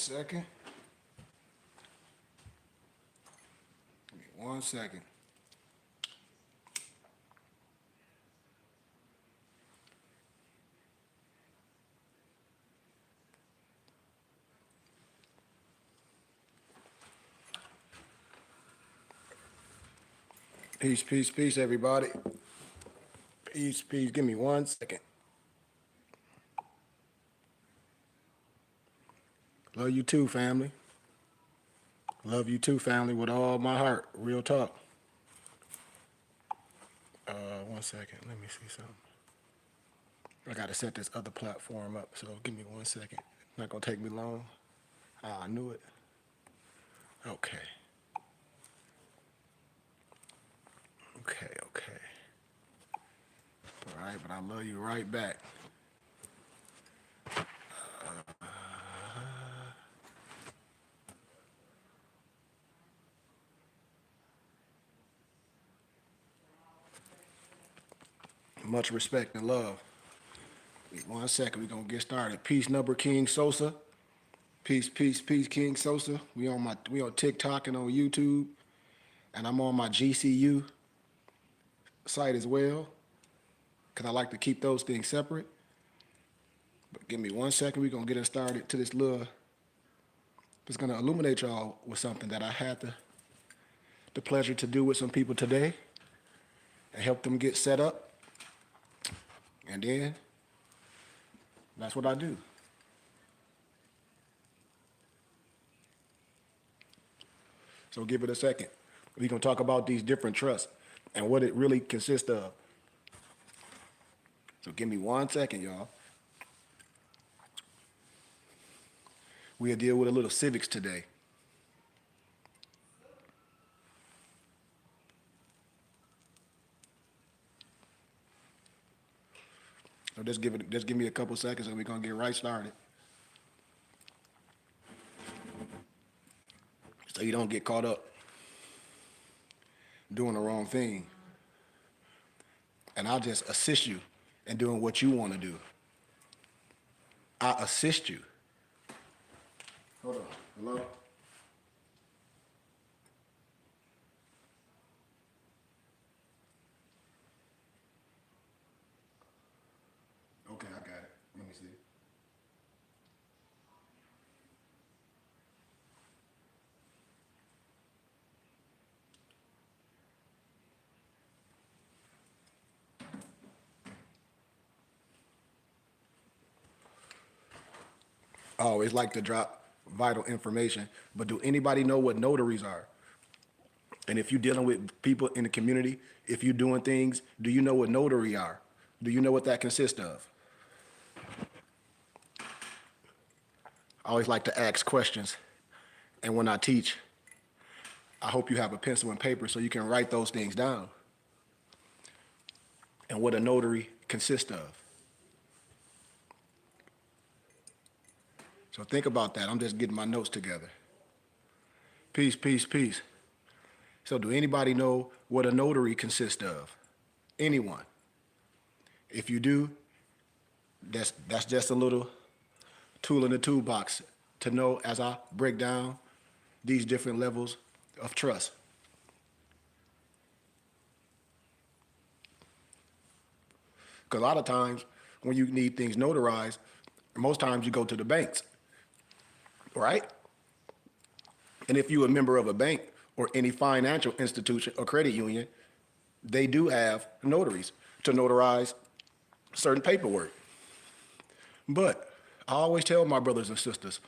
second. Give me 1 second. Peace, peace, peace, everybody. Peace, peace. Give me 1 second. Love you too, family. Love you too, family, with all my heart. Real talk. 1 second. Let me see something. I got to set this other platform up, so give me 1 second. Not going to take me long. Ah, I knew it. Okay. Okay. All right, but I love you right back. Much respect and love. 1 second, we're gonna get started. Peace, number King Sosa. Peace, peace, peace, King Sosa. We on TikTok and on YouTube, and I'm on my GCU site as well, cause I like to keep those things separate. But give me 1 second, we're gonna get us started to this little. Just gonna illuminate y'all with something that I had the pleasure to do with some people today, and help them get set up. And then that's what I do. So give it a second. We're going to talk about these different trusts and what it really consists of. So give me 1 second, y'all. We'll deal with a little civics today. So just give me a couple seconds and we're going to get right started. So you don't get caught up doing the wrong thing. And I'll just assist you in doing what you want to do. I assist you. Hold on. Hello? Okay, I got it. Let me see. I always like to drop vital information, but do anybody know what notaries are? And if you're dealing with people in the community, if you're doing things, do you know what notary are? Do you know what that consists of? I always like to ask questions. And when I teach, I hope you have a pencil and paper so you can write those things down. And what a notary consists of. So think about that. I'm just getting my notes together. Peace, peace, peace. So do anybody know what a notary consists of? Anyone? If you do, that's just a little tool in the toolbox to know as I break down these different levels of trust. Because a lot of times when you need things notarized, most times you go to the banks, right? And if you're a member of a bank or any financial institution or credit union, they do have notaries to notarize certain paperwork. But I always tell my brothers and sisters,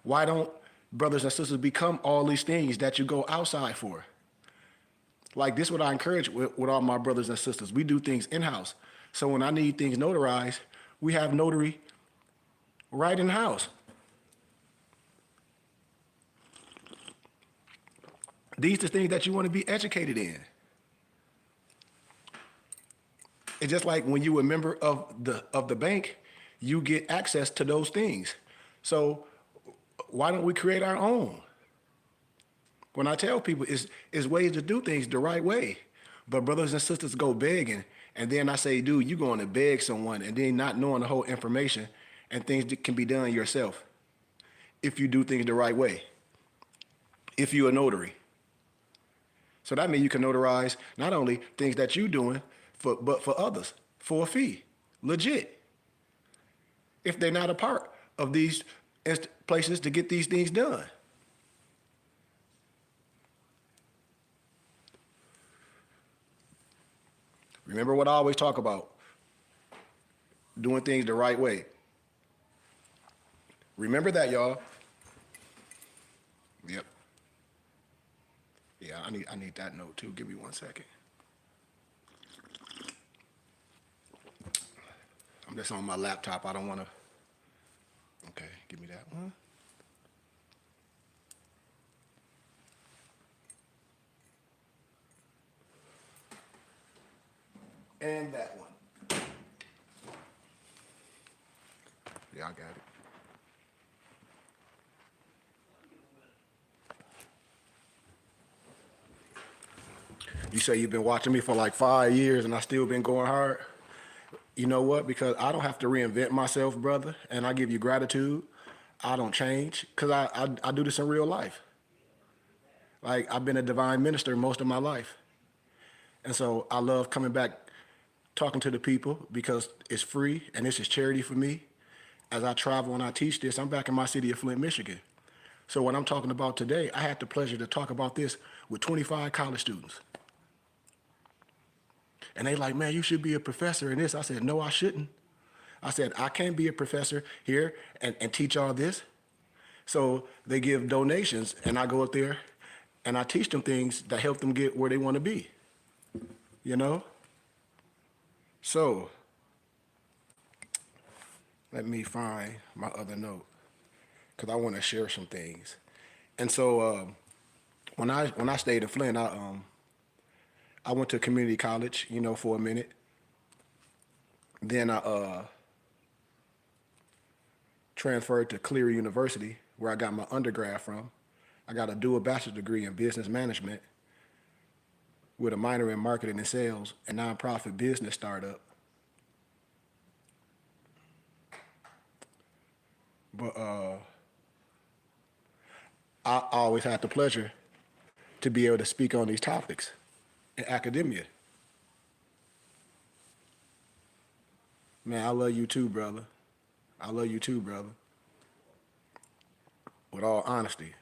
why don't brothers and sisters become all these things that you go outside for? Like this is what I encourage with all my brothers and sisters. We do things in-house. So when I need things notarized, we have notary right in-house. These are things that you want to be educated in. It's just like when you're a member of the bank, you get access to those things. So why don't we create our own? When I tell people it's ways to do things the right way. But brothers and sisters go begging, and then I say, dude, you're going to beg someone and then not knowing the whole information, and things can be done yourself. if you do things the right way, if you're a notary. So that means you can notarize not only things that you're doing, but for others for a fee, legit. If they're not a part of these places to get these things done. Remember what I always talk about, doing things the right way. Remember that, y'all. Yep. Yeah, I need that note too. Give me 1 second. I'm just on my laptop. I don't want to. Okay, give me that one. And that one. Yeah, I got it. You say you've been watching me for like 5 years and I still been going hard. You know what? Because I don't have to reinvent myself, brother, and I give you gratitude. I don't change because I do this in real life. Like I've been a divine minister most of my life. And so I love coming back talking to the people because it's free and this is charity for me. As I travel and I teach this, I'm back in my city of Flint, Michigan. So what I'm talking about today, I had the pleasure to talk about this with 25 college students. And they like, man, you should be a professor in this. I said, no, I shouldn't. I said, I can't be a professor here and teach all this. So they give donations and I go up there and I teach them things that help them get where they want to be, you know? So let me find my other note because I want to share some things. And so when I stayed in Flint, I went to community college, you know, for a minute. Then I transferred to Cleary University, where I got my undergrad from. I got a dual bachelor's degree in business management with a minor in marketing and sales and nonprofit business startup. But I always had the pleasure to be able to speak on these topics in academia. Man, I love you too, brother. I love you too, brother. With all honesty.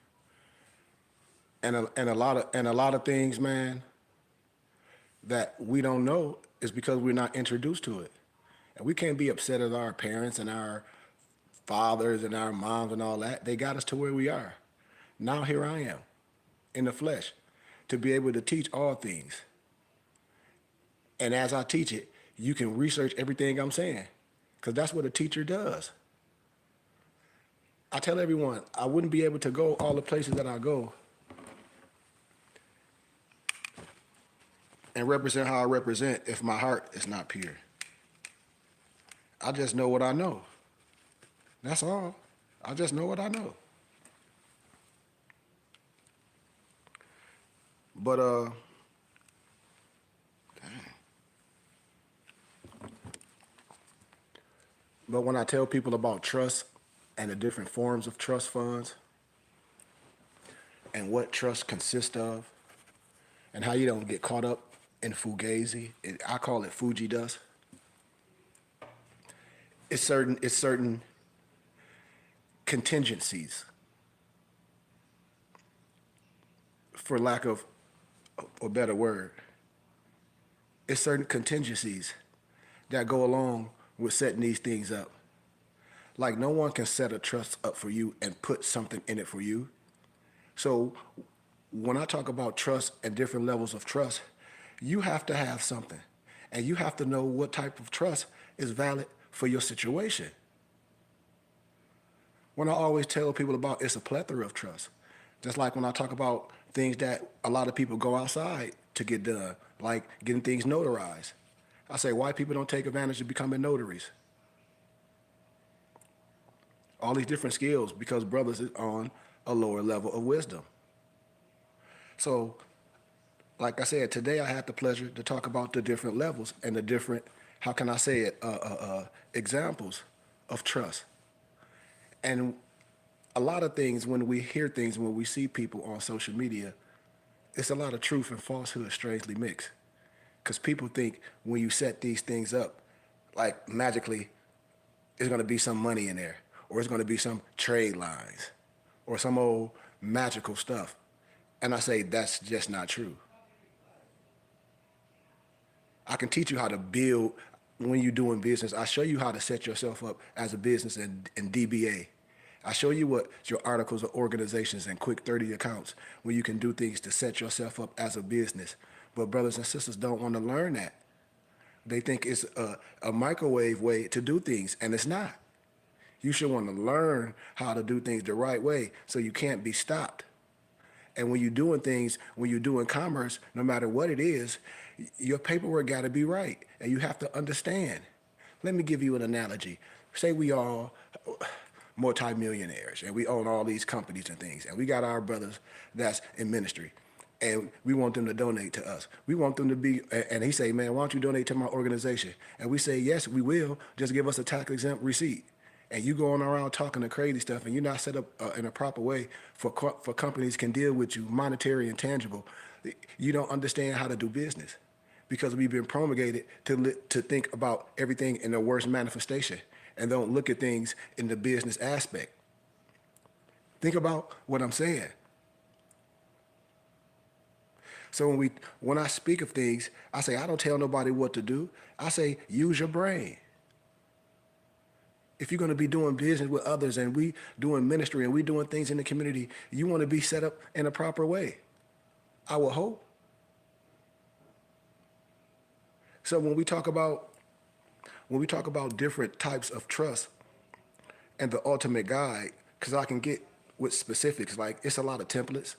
And a lot of things, man, that we don't know is because we're not introduced to it. And we can't be upset at our parents and our fathers and our moms and all that. They got us to where we are. Now here I am in the flesh to be able to teach all things. And as I teach it, you can research everything I'm saying because that's what a teacher does. I tell everyone I wouldn't be able to go all the places that I go and represent how I represent if my heart is not pure. I just know what I know. That's all. I just know what I know. But but when I tell people about trust and the different forms of trust funds and what trust consists of and how you don't get caught up in fugazi, I call it Fuji dust. It's certain contingencies, for lack of a better word. It's certain contingencies that go along with setting these things up. Like no one can set a trust up for you and put something in it for you. So when I talk about trust and different levels of trust, you have to have something. And you have to know what type of trust is valid for your situation. When I always tell people about it's a plethora of trust. Just like when I talk about things that a lot of people go outside to get done, like getting things notarized. I say, why people don't take advantage of becoming notaries? All these different skills because brothers is on a lower level of wisdom. So, like I said, today I had the pleasure to talk about the different levels and the different, how can I say it, examples of trust. And a lot of things, when we hear things, when we see people on social media, it's a lot of truth and falsehood strangely mixed. Because people think when you set these things up, like magically, there's going to be some money in there, or it's going to be some trade lines, or some old magical stuff. And I say that's just not true. I can teach you how to build when you're doing business. I show you how to set yourself up as a business in DBA. I show you what your articles of organizations and quick 30 accounts where you can do things to set yourself up as a business. But brothers and sisters don't want to learn that. They think it's a microwave way to do things, and it's not. You should want to learn how to do things the right way so you can't be stopped. And when you're doing things, when you're doing commerce, no matter what it is, your paperwork got to be right, and you have to understand. Let me give you an analogy. Say we all multimillionaires, and we own all these companies and things, and we got our brothers that's in ministry, and we want them to donate to us. We want them to be, and he say, man, why don't you donate to my organization? And we say, yes, we will. Just give us a tax-exempt receipt. And you going around talking the crazy stuff, and you're not set up in a proper way for companies can deal with you, monetary and tangible. You don't understand how to do business because we've been promulgated to think about everything in the worst manifestation and don't look at things in the business aspect. Think about what I'm saying. So when I speak of things, I say I don't tell nobody what to do. I say use your brain. If you're going to be doing business with others and we doing ministry and we doing things in the community, you want to be set up in a proper way. I would hope. So when we talk about different types of trust and the ultimate guide, because I can get with specifics, like it's a lot of templates,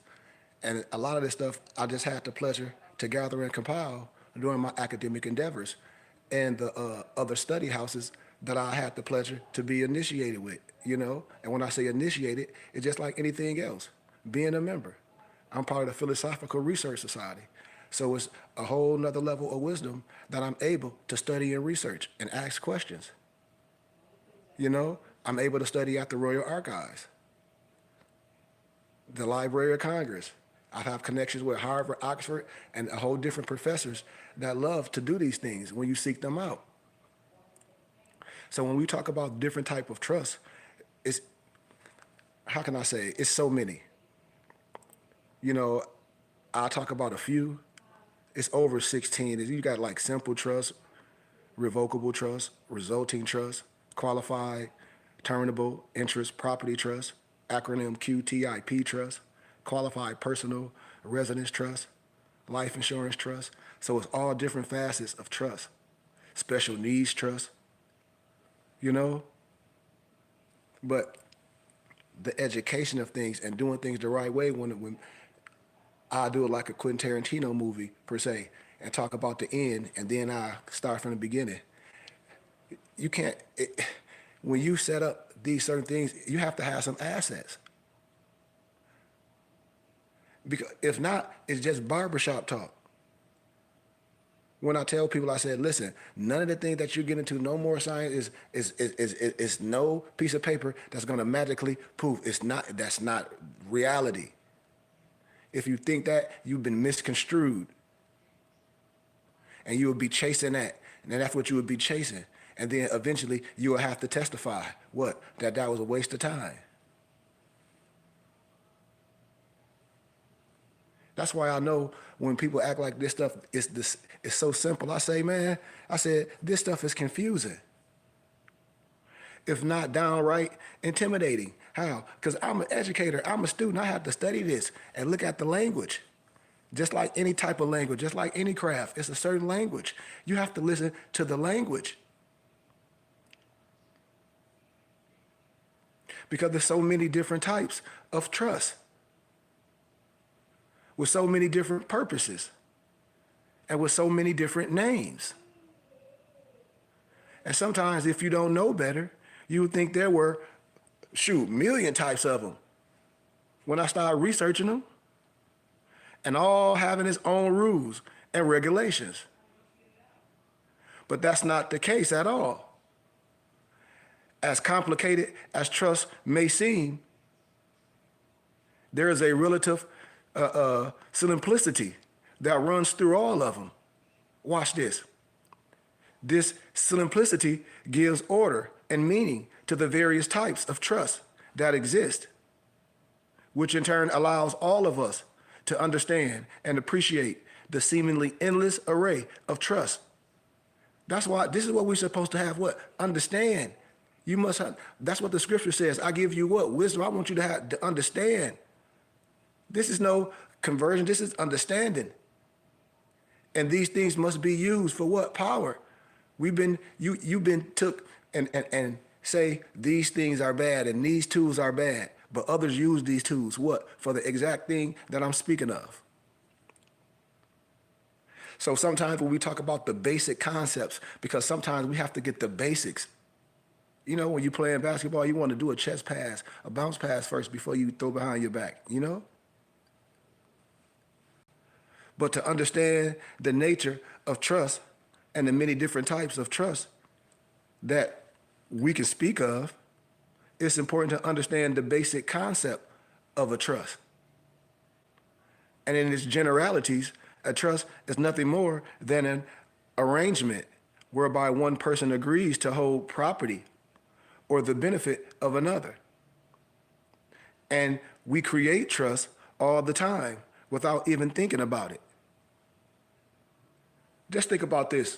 and a lot of this stuff I just had the pleasure to gather and compile during my academic endeavors and the other study houses that I had the pleasure to be initiated with, you know? And when I say initiated, it's just like anything else, being a member. I'm part of the Philosophical Research Society. So it's a whole nother level of wisdom that I'm able to study and research and ask questions. You know, I'm able to study at the Royal Archives, the Library of Congress. I have connections with Harvard, Oxford, and a whole different professors that love to do these things when you seek them out. So when we talk about different type of trust, it's, how can I say, it's so many. You know, I'll talk about a few. It's over 16. You got like simple trust, revocable trust, resulting trust, qualified, terminable interest property trust, acronym QTIP trust, qualified personal residence trust, life insurance trust. So it's all different facets of trust. Special needs trust, you know? But the education of things and doing things the right way, when I do it like a Quentin Tarantino movie, per se, and talk about the end, and then I start from the beginning. You can't, when you set up these certain things, you have to have some assets. Because if not, it's just barbershop talk. When I tell people, I said, listen, none of the things that you get into, no more science is no piece of paper that's gonna magically poof. That's not reality. If you think that, you've been misconstrued. And you will be chasing that. And that's what you would be chasing. And then eventually you will have to testify, what? That was a waste of time. That's why I know when people act like this stuff is so simple. I say, man, this stuff is confusing. If not downright intimidating. How? Because I'm an educator, I'm a student, I have to study this and look at the language. Just like any type of language, just like any craft, it's a certain language. You have to listen to the language. Because there's so many different types of trust with so many different purposes and with so many different names. And sometimes if you don't know better, you would think there were, million types of them. When I started researching them, and all having its own rules and regulations. But that's not the case at all. As complicated as trust may seem, There is a relative simplicity that runs through all of them. Watch this. This simplicity gives order and meaning to the various types of trust that exist, which in turn allows all of us to understand and appreciate the seemingly endless array of trust. That's why this is what we're supposed to have. What? Understand. You must have, that's what the scripture says. I give you what? Wisdom. I want you to have to understand. This is no conversion. This is understanding. And these things must be used for what? Power. You've been took and say these things are bad and these tools are bad, but others use these tools, what? For the exact thing that I'm speaking of. So sometimes when we talk about the basic concepts, because sometimes we have to get the basics. You know, when you're playing basketball, you want to do a chest pass, a bounce pass first before you throw behind your back, you know? But to understand the nature of trust and the many different types of trust that we can speak of, it's important to understand the basic concept of a trust. And in its generalities, a trust is nothing more than an arrangement whereby one person agrees to hold property or the benefit of another. And we create trust all the time without even thinking about it. Just think about this.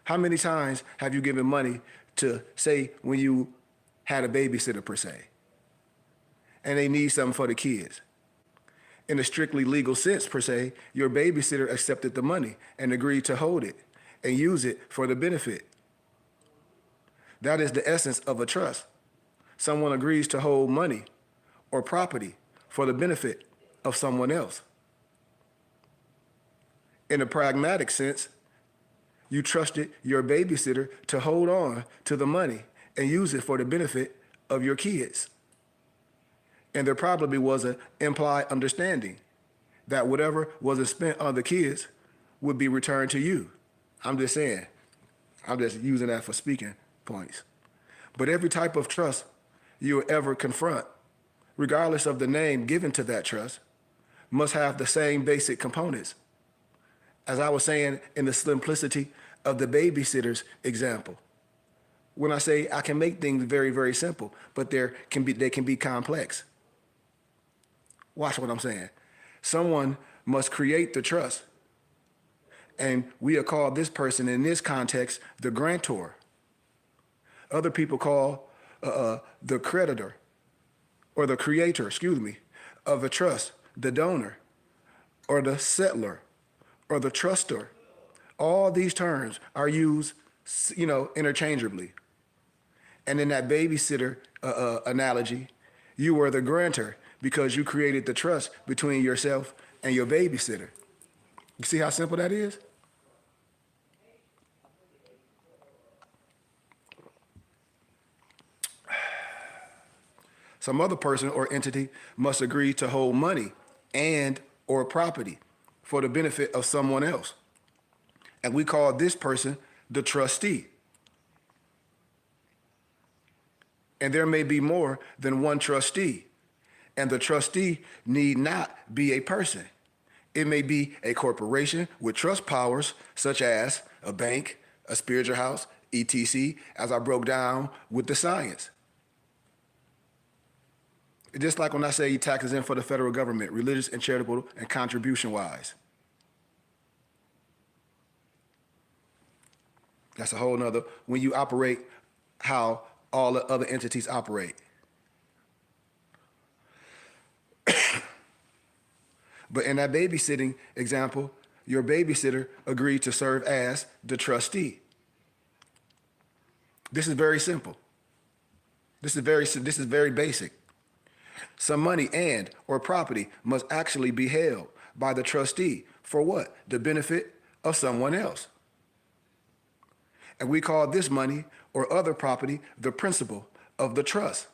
How many times have you given money to, say, when you had a babysitter per se, and they need something for the kids? In a strictly legal sense per se, your babysitter accepted the money and agreed to hold it and use it for the benefit. That is the essence of a trust. Someone agrees to hold money or property for the benefit of someone else. In a pragmatic sense, you trusted your babysitter to hold on to the money and use it for the benefit of your kids. And there probably was an implied understanding that whatever wasn't spent on the kids would be returned to you. I'm just saying, I'm just using that for speaking points. But every type of trust you will ever confront, regardless of the name given to that trust, must have the same basic components. As I was saying in the simplicity of the babysitter's example, when I say I can make things very, very simple, but they can be complex. Watch what I'm saying. Someone must create the trust. And we are called this person in this context the grantor. Other people call the creditor or the creator, of the trust, the donor or the settler or the trustor. All these terms are used, interchangeably. And in that babysitter analogy, you were the grantor because you created the trust between yourself and your babysitter. You see how simple that is? Some other person or entity must agree to hold money and or property for the benefit of someone else. And we call this person the trustee. And there may be more than one trustee. And the trustee need not be a person. It may be a corporation with trust powers, such as a bank, a spiritual house, etc., as I broke down with the science. Just like when I say taxes in for the federal government, religious and charitable and contribution-wise. That's a whole nother, when you operate how all the other entities operate. But in that babysitting example, your babysitter agreed to serve as the trustee. This is very simple. This is very basic. Some money and or property must actually be held by the trustee for what? The benefit of someone else. And we call this money or other property the principle of the trust.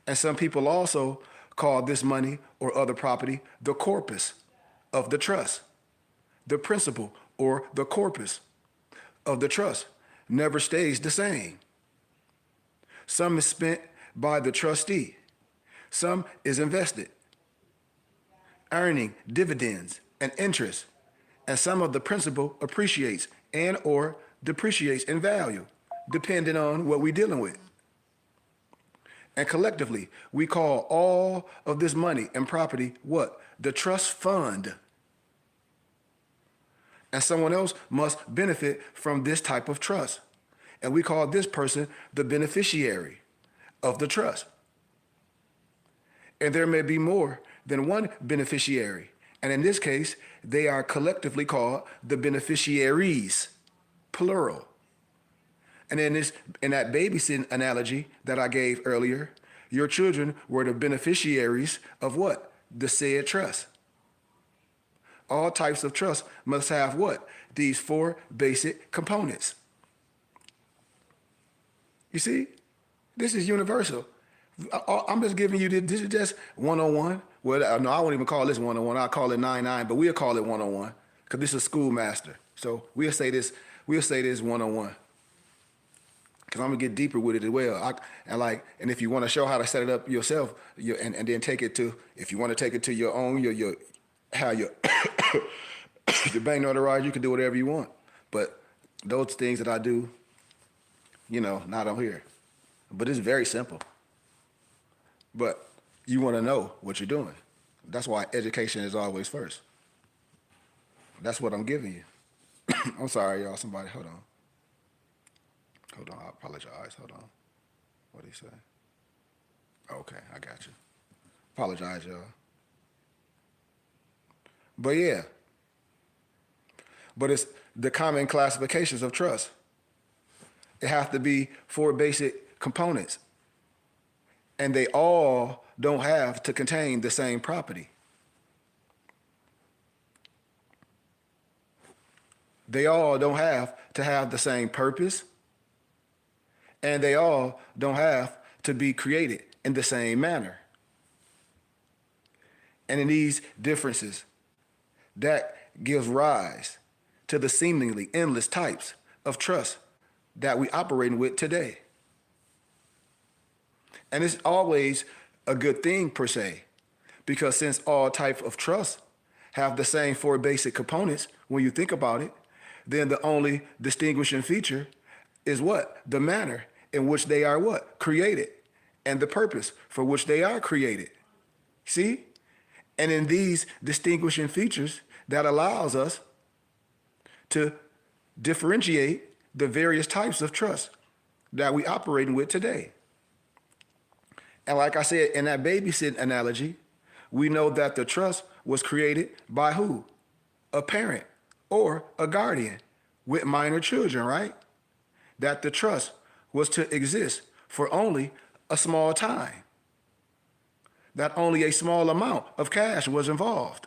And some people also call this money or other property the corpus of the trust. The principle or the corpus of the trust never stays the same. Some is spent by the trustee Some is invested, earning dividends and interest, and some of the principal appreciates and or depreciates in value, depending on what we're dealing with. And collectively, we call all of this money and property what? The trust fund. And someone else must benefit from this type of trust. And we call this person the beneficiary of the trust. And there may be more than one beneficiary. And in this case, they are collectively called the beneficiaries, plural. And in that babysitting analogy that I gave earlier, your children were the beneficiaries of what? The said trust. All types of trust must have what? These four basic components. You see, this is universal. I'm just giving you this is just 101. Well, no, I won't even call this 101. I'll call it 99, but we'll call it 101 because this is schoolmaster. So we'll say this 101. Because I'm gonna get deeper with it as well. And if you want to show how to set it up yourself, and then take it to, if you want to take it to your own, how your the bank notarized, you can do whatever you want. But those things that I do, not on here. But it's very simple. But you want to know what you're doing. That's why education is always first. That's what I'm giving you. I'm sorry, y'all. Somebody, hold on. I apologize. Hold on. What did he say? Okay, I got you. Apologize, y'all. But yeah. But it's the common classifications of trust. It has to be four basic components. And they all don't have to contain the same property. They all don't have to have the same purpose. And they all don't have to be created in the same manner. And in these differences, that gives rise to the seemingly endless types of trust that we operating with today. And it's always a good thing per se, because since all types of trust have the same four basic components, when you think about it, then the only distinguishing feature is what? The manner in which they are what? Created, and the purpose for which they are created. See? And in these distinguishing features, that allows us to differentiate the various types of trust that we operating with today. And like I said, in that babysitting analogy, we know that the trust was created by who? A parent or a guardian with minor children, right? That the trust was to exist for only a small time. That only a small amount of cash was involved.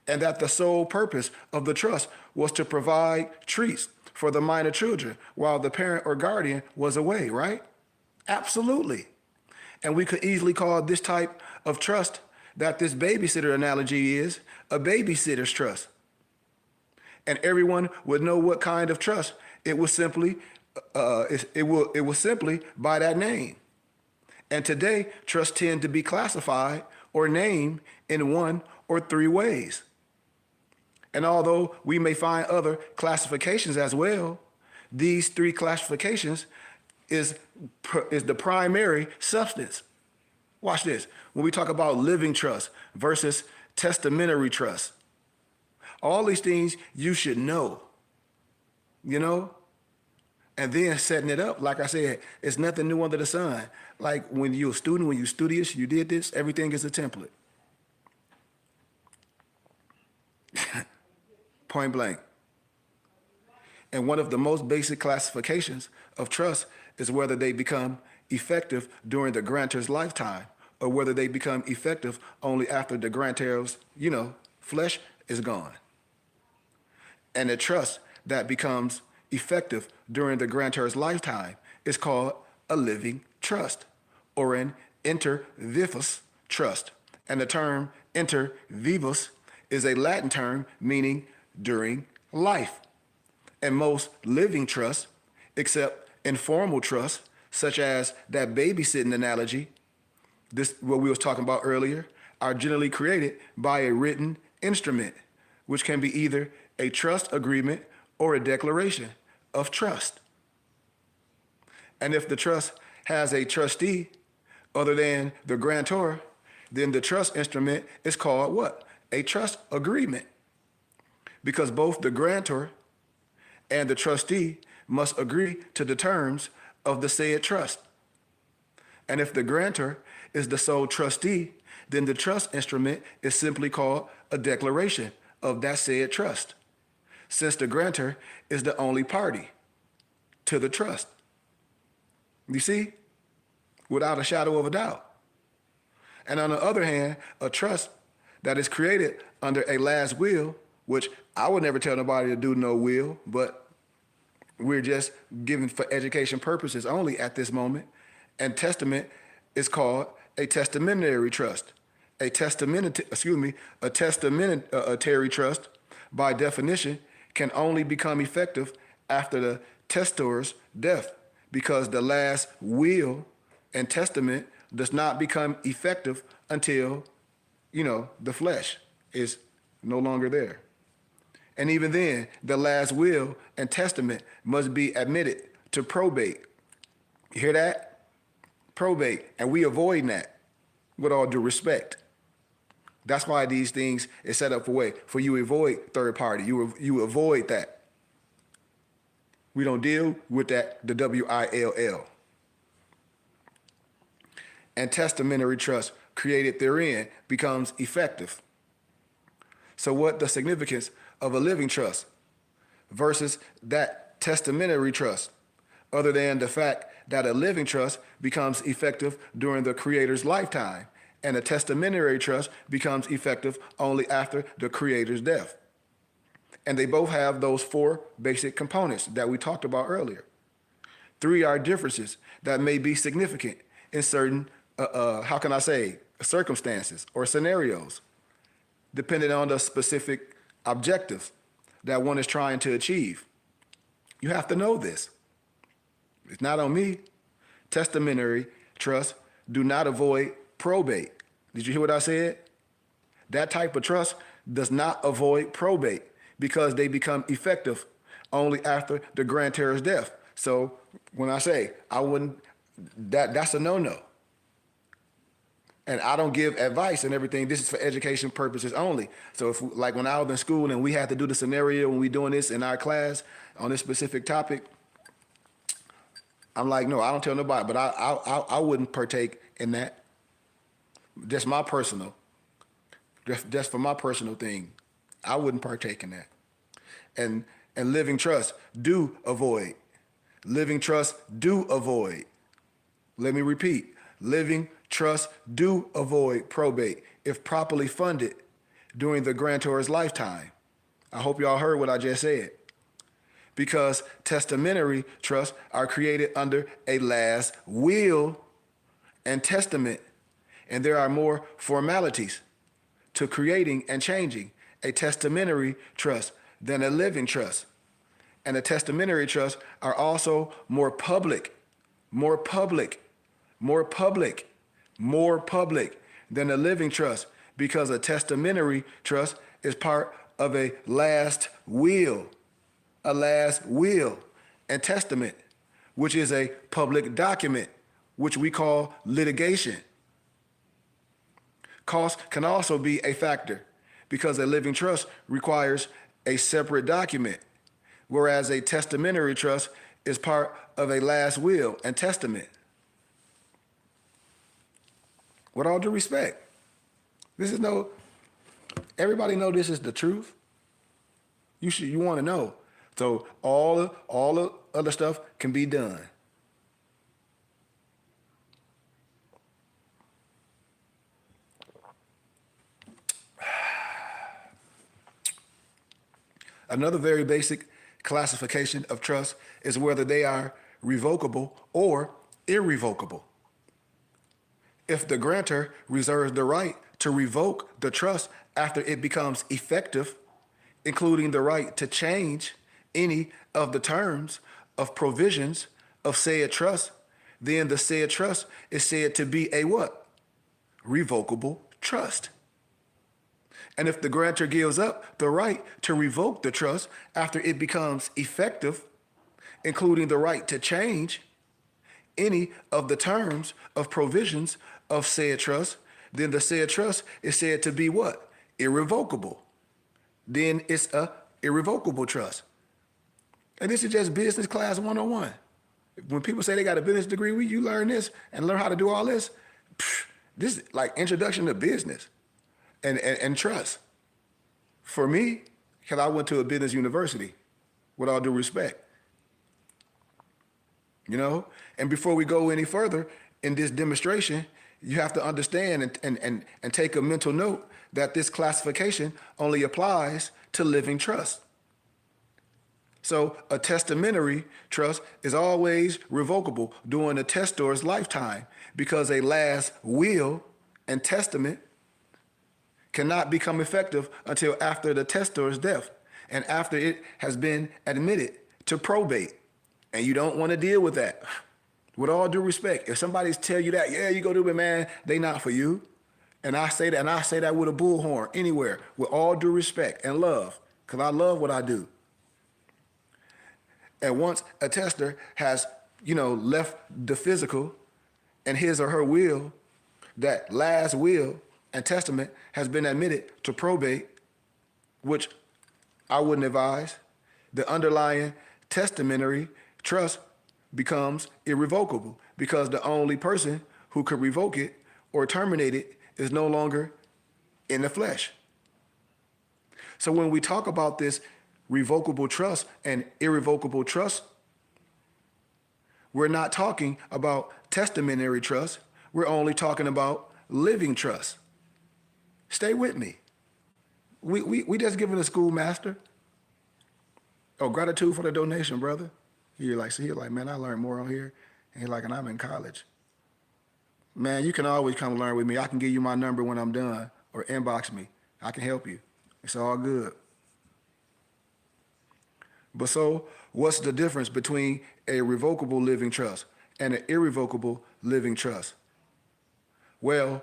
And that the sole purpose of the trust was to provide treats for the minor children while the parent or guardian was away, right? Absolutely. And we could easily call this type of trust that this babysitter analogy is a babysitter's trust. And everyone would know what kind of trust it was simply by that name. And today, trusts tend to be classified or named in one or three ways. And although we may find other classifications as well, these three classifications is the primary substance. Watch this. When we talk about living trust versus testamentary trust, all these things you should know, and then setting it up, like I said, it's nothing new under the sun. Like when you're a student, when you're studious, you did this, everything is a template. Point blank. And one of the most basic classifications of trust is whether they become effective during the grantor's lifetime or whether they become effective only after the grantor's, flesh is gone. And the trust that becomes effective during the grantor's lifetime is called a living trust or an inter vivus trust. And the term inter vivus is a Latin term meaning during life. And most living trusts, except informal trusts, such as that babysitting analogy, this what we was talking about earlier, are generally created by a written instrument, which can be either a trust agreement or a declaration of trust. And if the trust has a trustee other than the grantor, then the trust instrument is called what? A trust agreement. Because both the grantor and the trustee must agree to the terms of the said trust. And if the grantor is the sole trustee, then the trust instrument is simply called a declaration of that said trust, since the grantor is the only party to the trust. You see? Without a shadow of a doubt. And on the other hand, a trust that is created under a last will, which I would never tell nobody to do no will, but we're just giving for education purposes only at this moment. And testament is called a testamentary trust. A testamentary trust, by definition, can only become effective after the testator's death, because the last will and testament does not become effective until, the flesh is no longer there. And even then, the last will and testament must be admitted to probate. You hear that? Probate. And we avoid that with all due respect. That's why these things is set up for you avoid third party. You avoid that. We don't deal with that, the WILL. And testamentary trust created therein becomes effective. So what the significance of a living trust versus that testamentary trust, other than the fact that a living trust becomes effective during the creator's lifetime, and a testamentary trust becomes effective only after the creator's death. And they both have those four basic components that we talked about earlier. Three are differences that may be significant in certain, circumstances or scenarios, depending on the specific objectives that one is trying to achieve. You have to know this. It's not on me. Testamentary trusts do not avoid probate. Did you hear what I said? That type of trust does not avoid probate because they become effective only after the grantor's death. So when I say I wouldn't, that's a no-no. And I don't give advice and everything. This is for education purposes only. So if, like when I was in school and we had to do the scenario when we doing this in our class on this specific topic, I'm like, no, I don't tell nobody, but I wouldn't partake in that. Just my personal, just for my personal thing, I wouldn't partake in that. And living trusts do avoid. Living trusts do avoid. Let me repeat. Living trusts do avoid probate if properly funded during the grantor's lifetime. I hope y'all heard what I just said. Because testamentary trusts are created under a last will and testament, and there are more formalities to creating and changing a testamentary trust than a living trust. And the testamentary trusts are also more public than a living trust, because a testamentary trust is part of a last will and testament, which is a public document, which we call litigation. Cost can also be a factor because a living trust requires a separate document, whereas a testamentary trust is part of a last will and testament. With all due respect, everybody know this is the truth. You want to know. So all the other stuff can be done. Another very basic classification of trust is whether they are revocable or irrevocable. If the grantor reserves the right to revoke the trust after it becomes effective, including the right to change any of the terms of provisions of said trust, then the said trust is said to be a what? revocable trust. And if the grantor gives up the right to revoke the trust after it becomes effective, including the right to change any of the terms of provisions of said trust, then the said trust is said to be what? Irrevocable. Then it's a irrevocable trust. And this is just business class 101. When people say they got a business degree, you learn this and learn how to do all this. This is like introduction to business and trust. For me, because I went to a business university, with all due respect. You know? And before we go any further in this demonstration, you have to understand and take a mental note that this classification only applies to living trust. So a testamentary trust is always revocable during the testor's lifetime because a last will and testament cannot become effective until after the testor's death and after it has been admitted to probate. And you don't want to deal with that. With all due respect, if somebody's tell you that, yeah, you go do it, man, they not for you. And I say that with a bullhorn anywhere, with all due respect and love, because I love what I do. And once a tester has, left the physical and his or her will, that last will and testament has been admitted to probate, which I wouldn't advise, the underlying testamentary trust becomes irrevocable because the only person who could revoke it or terminate it is no longer in the flesh. So when we talk about this revocable trust and irrevocable trust, we're not talking about testamentary trust. We're only talking about living trust. Stay with me. We just giving a schoolmaster. Oh, gratitude for the donation, brother. You're like, man, I learned more on here. And you're like, and I'm in college. Man, you can always come learn with me. I can give you my number when I'm done or inbox me. I can help you. It's all good. But so what's the difference between a revocable living trust and an irrevocable living trust? Well,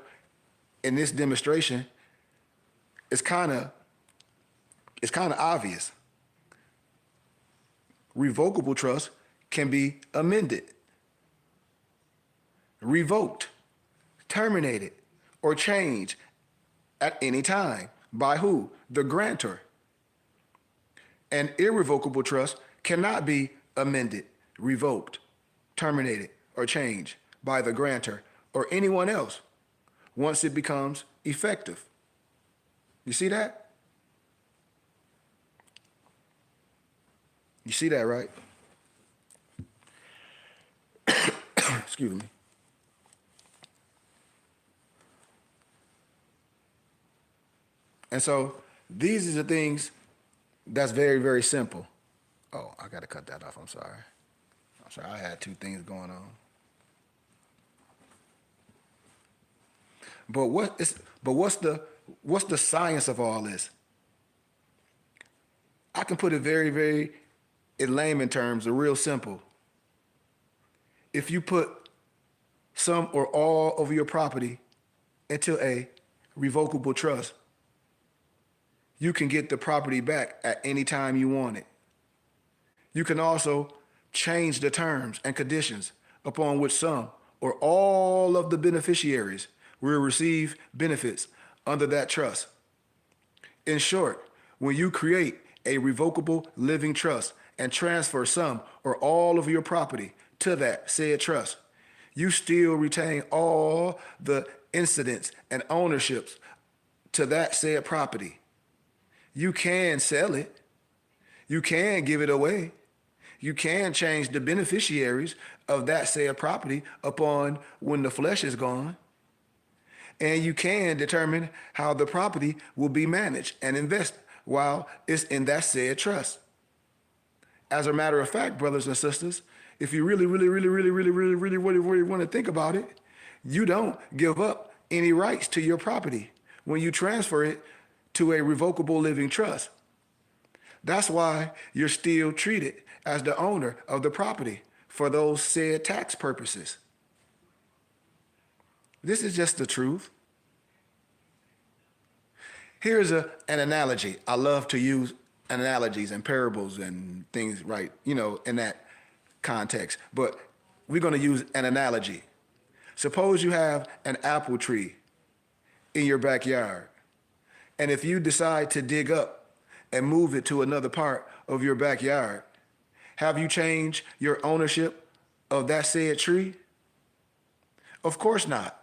in this demonstration, it's kind of obvious. Revocable trust can be amended, revoked, terminated, or changed at any time. By who? The grantor. An irrevocable trust cannot be amended, revoked, terminated, or changed by the grantor or anyone else once it becomes effective. You see that? You see that, right? Excuse me. And so these are the things that's very, very simple. Oh, I got to cut that off. I'm sorry. I had two things going on. But what's the science of all this? I can put it very, very in layman terms, real simple. If you put some or all of your property into a revocable trust, you can get the property back at any time you want it. You can also change the terms and conditions upon which some or all of the beneficiaries will receive benefits under that trust. In short, when you create a revocable living trust and transfer some or all of your property to that said trust, you still retain all the incidents and ownerships to that said property. You can sell it. You can give it away. You can change the beneficiaries of that said property upon when the flesh is gone. And you can determine how the property will be managed and invested while it's in that said trust. As a matter of fact, brothers and sisters, if you really want to think about it, you don't give up any rights to your property when you transfer it to a revocable living trust. That's why you're still treated as the owner of the property for those said tax purposes. This is just the truth. Here's an analogy. I love to use analogies and parables and things, right, in that context. But we're going to use an analogy. Suppose you have an apple tree in your backyard. And if you decide to dig up and move it to another part of your backyard, have you changed your ownership of that said tree? Of course not.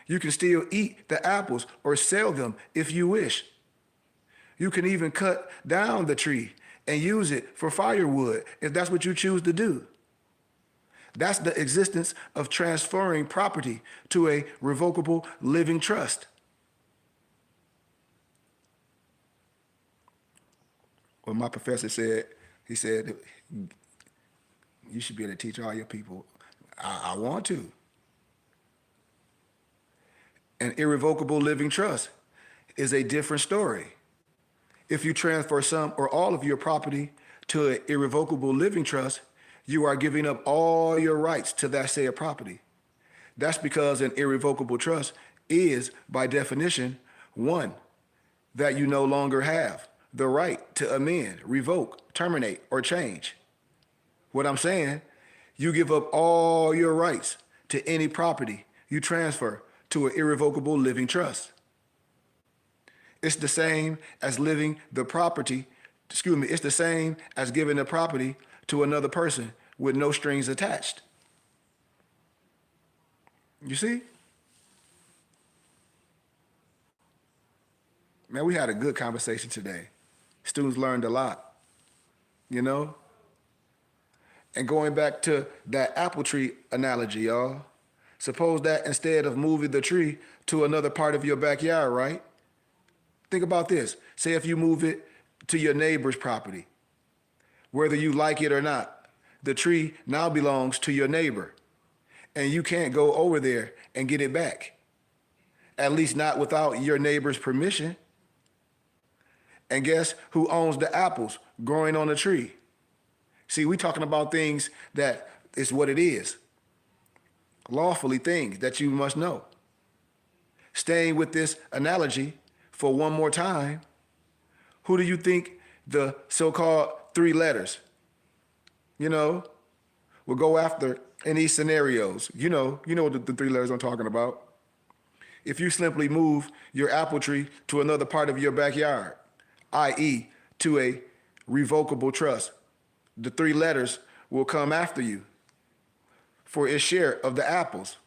You can still eat the apples or sell them if you wish. You can even cut down the tree and use it for firewood if that's what you choose to do. That's the existence of transferring property to a revocable living trust. Well, my professor said, he said, you should be able to teach all your people. I want to. An irrevocable living trust is a different story. If you transfer some or all of your property to an irrevocable living trust, you are giving up all your rights to that said property. That's because an irrevocable trust is, by definition, one that you no longer have the right to amend, revoke, terminate, or change. What I'm saying, you give up all your rights to any property you transfer to an irrevocable living trust. It's the same as it's the same as giving the property to another person with no strings attached. You see? Man, we had a good conversation today. Students learned a lot, And going back to that apple tree analogy, y'all, suppose that instead of moving the tree to another part of your backyard, right? Think about this. Say if you move it to your neighbor's property, whether you like it or not, the tree now belongs to your neighbor, and you can't go over there and get it back, at least not without your neighbor's permission. And guess who owns the apples growing on the tree? See, we're talking about things that is what it is. Lawfully things that you must know. Staying with this analogy for one more time, who do you think the so-called three letters, will go after in these scenarios? You know what the three letters I'm talking about. If you simply move your apple tree to another part of your backyard, i.e. to a revocable trust, the three letters will come after you for its share of the apples.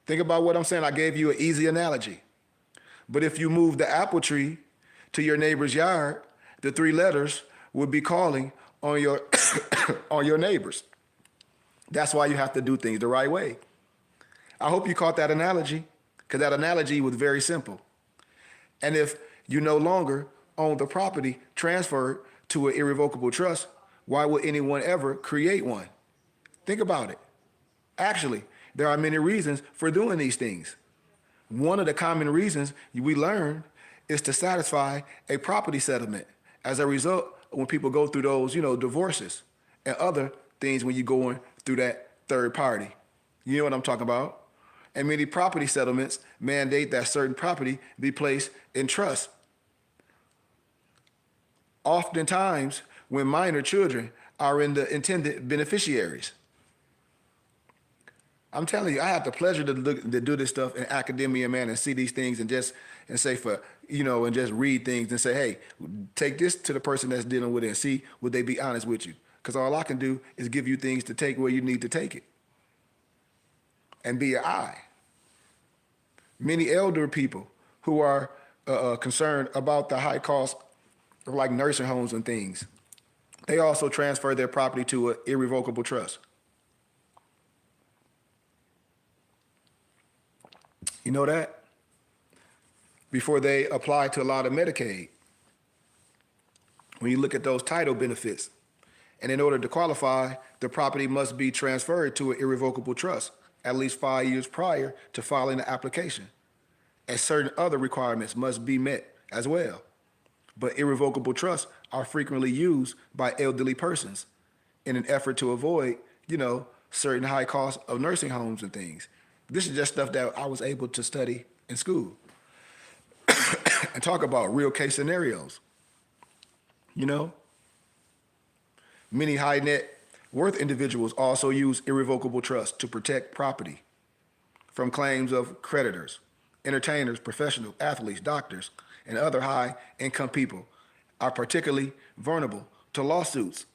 Think about what I'm saying. I gave you an easy analogy. But if you move the apple tree to your neighbor's yard, the three letters will be calling on your on your neighbors. That's why you have to do things the right way. I hope you caught that analogy, because that analogy was very simple. And if you no longer own the property transferred to an irrevocable trust, why would anyone ever create one? Think about it. Actually, there are many reasons for doing these things. One of the common reasons we learn is to satisfy a property settlement. As a result, when people go through those, divorces and other things when you're going through that third party. You know what I'm talking about? And many property settlements mandate that certain property be placed in trust. Oftentimes, when minor children are in the intended beneficiaries. I'm telling you, I have the pleasure to do this stuff in academia, man, and see these things and just read things and say, hey, take this to the person that's dealing with it and see would they be honest with you. Because all I can do is give you things to take where you need to take it. And be an eye. Many elder people who are concerned about the high cost of like nursing homes and things, they also transfer their property to an irrevocable trust. You know that? Before they apply to a lot of Medicaid. When you look at those title benefits, and in order to qualify, the property must be transferred to an irrevocable trust at least 5 years prior to filing the application. And certain other requirements must be met as well. But irrevocable trusts are frequently used by elderly persons in an effort to avoid, certain high costs of nursing homes and things. This is just stuff that I was able to study in school. and talk about real case scenarios. You know, many high net worth individuals also use irrevocable trust to protect property from claims of creditors. Entertainers, professional athletes, doctors, and other high income people are particularly vulnerable to lawsuits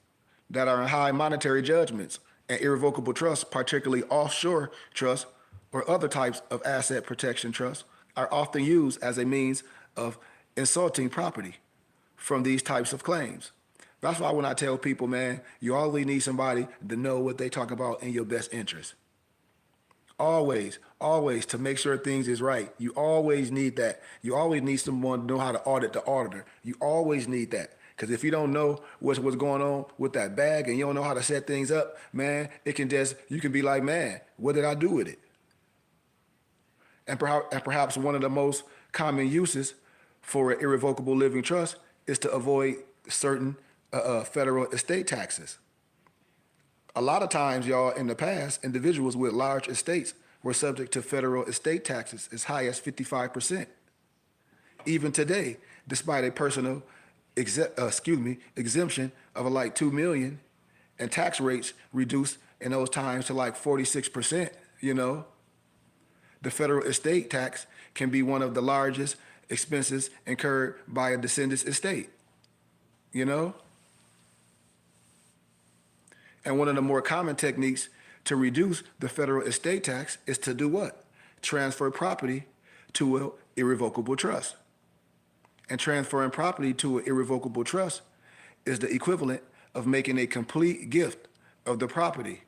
that are in high monetary judgments, and irrevocable trusts, particularly offshore trusts or other types of asset protection trusts, are often used as a means of insulting property from these types of claims. That's why when I tell people, man, you always need somebody to know what they talk about in your best interest. Always, always, to make sure things is right. You always need that. You always need someone to know how to audit the auditor. You always need that. Because if you don't know what's going on with that bag and you don't know how to set things up, man, it can just, you can be like, man, what did I do with it? And perhaps one of the most common uses for an irrevocable living trust is to avoid certain federal estate taxes. A lot of times, y'all, in the past, individuals with large estates were subject to federal estate taxes as high as 55%. Even today, despite a personal exemption of like 2 million and tax rates reduced in those times to like 46%, you know, the federal estate tax can be one of the largest expenses incurred by a descendant's estate, you know? And one of the more common techniques to reduce the federal estate tax is to do what? Transfer property to an irrevocable trust. And transferring property to an irrevocable trust is the equivalent of making a complete gift of the property,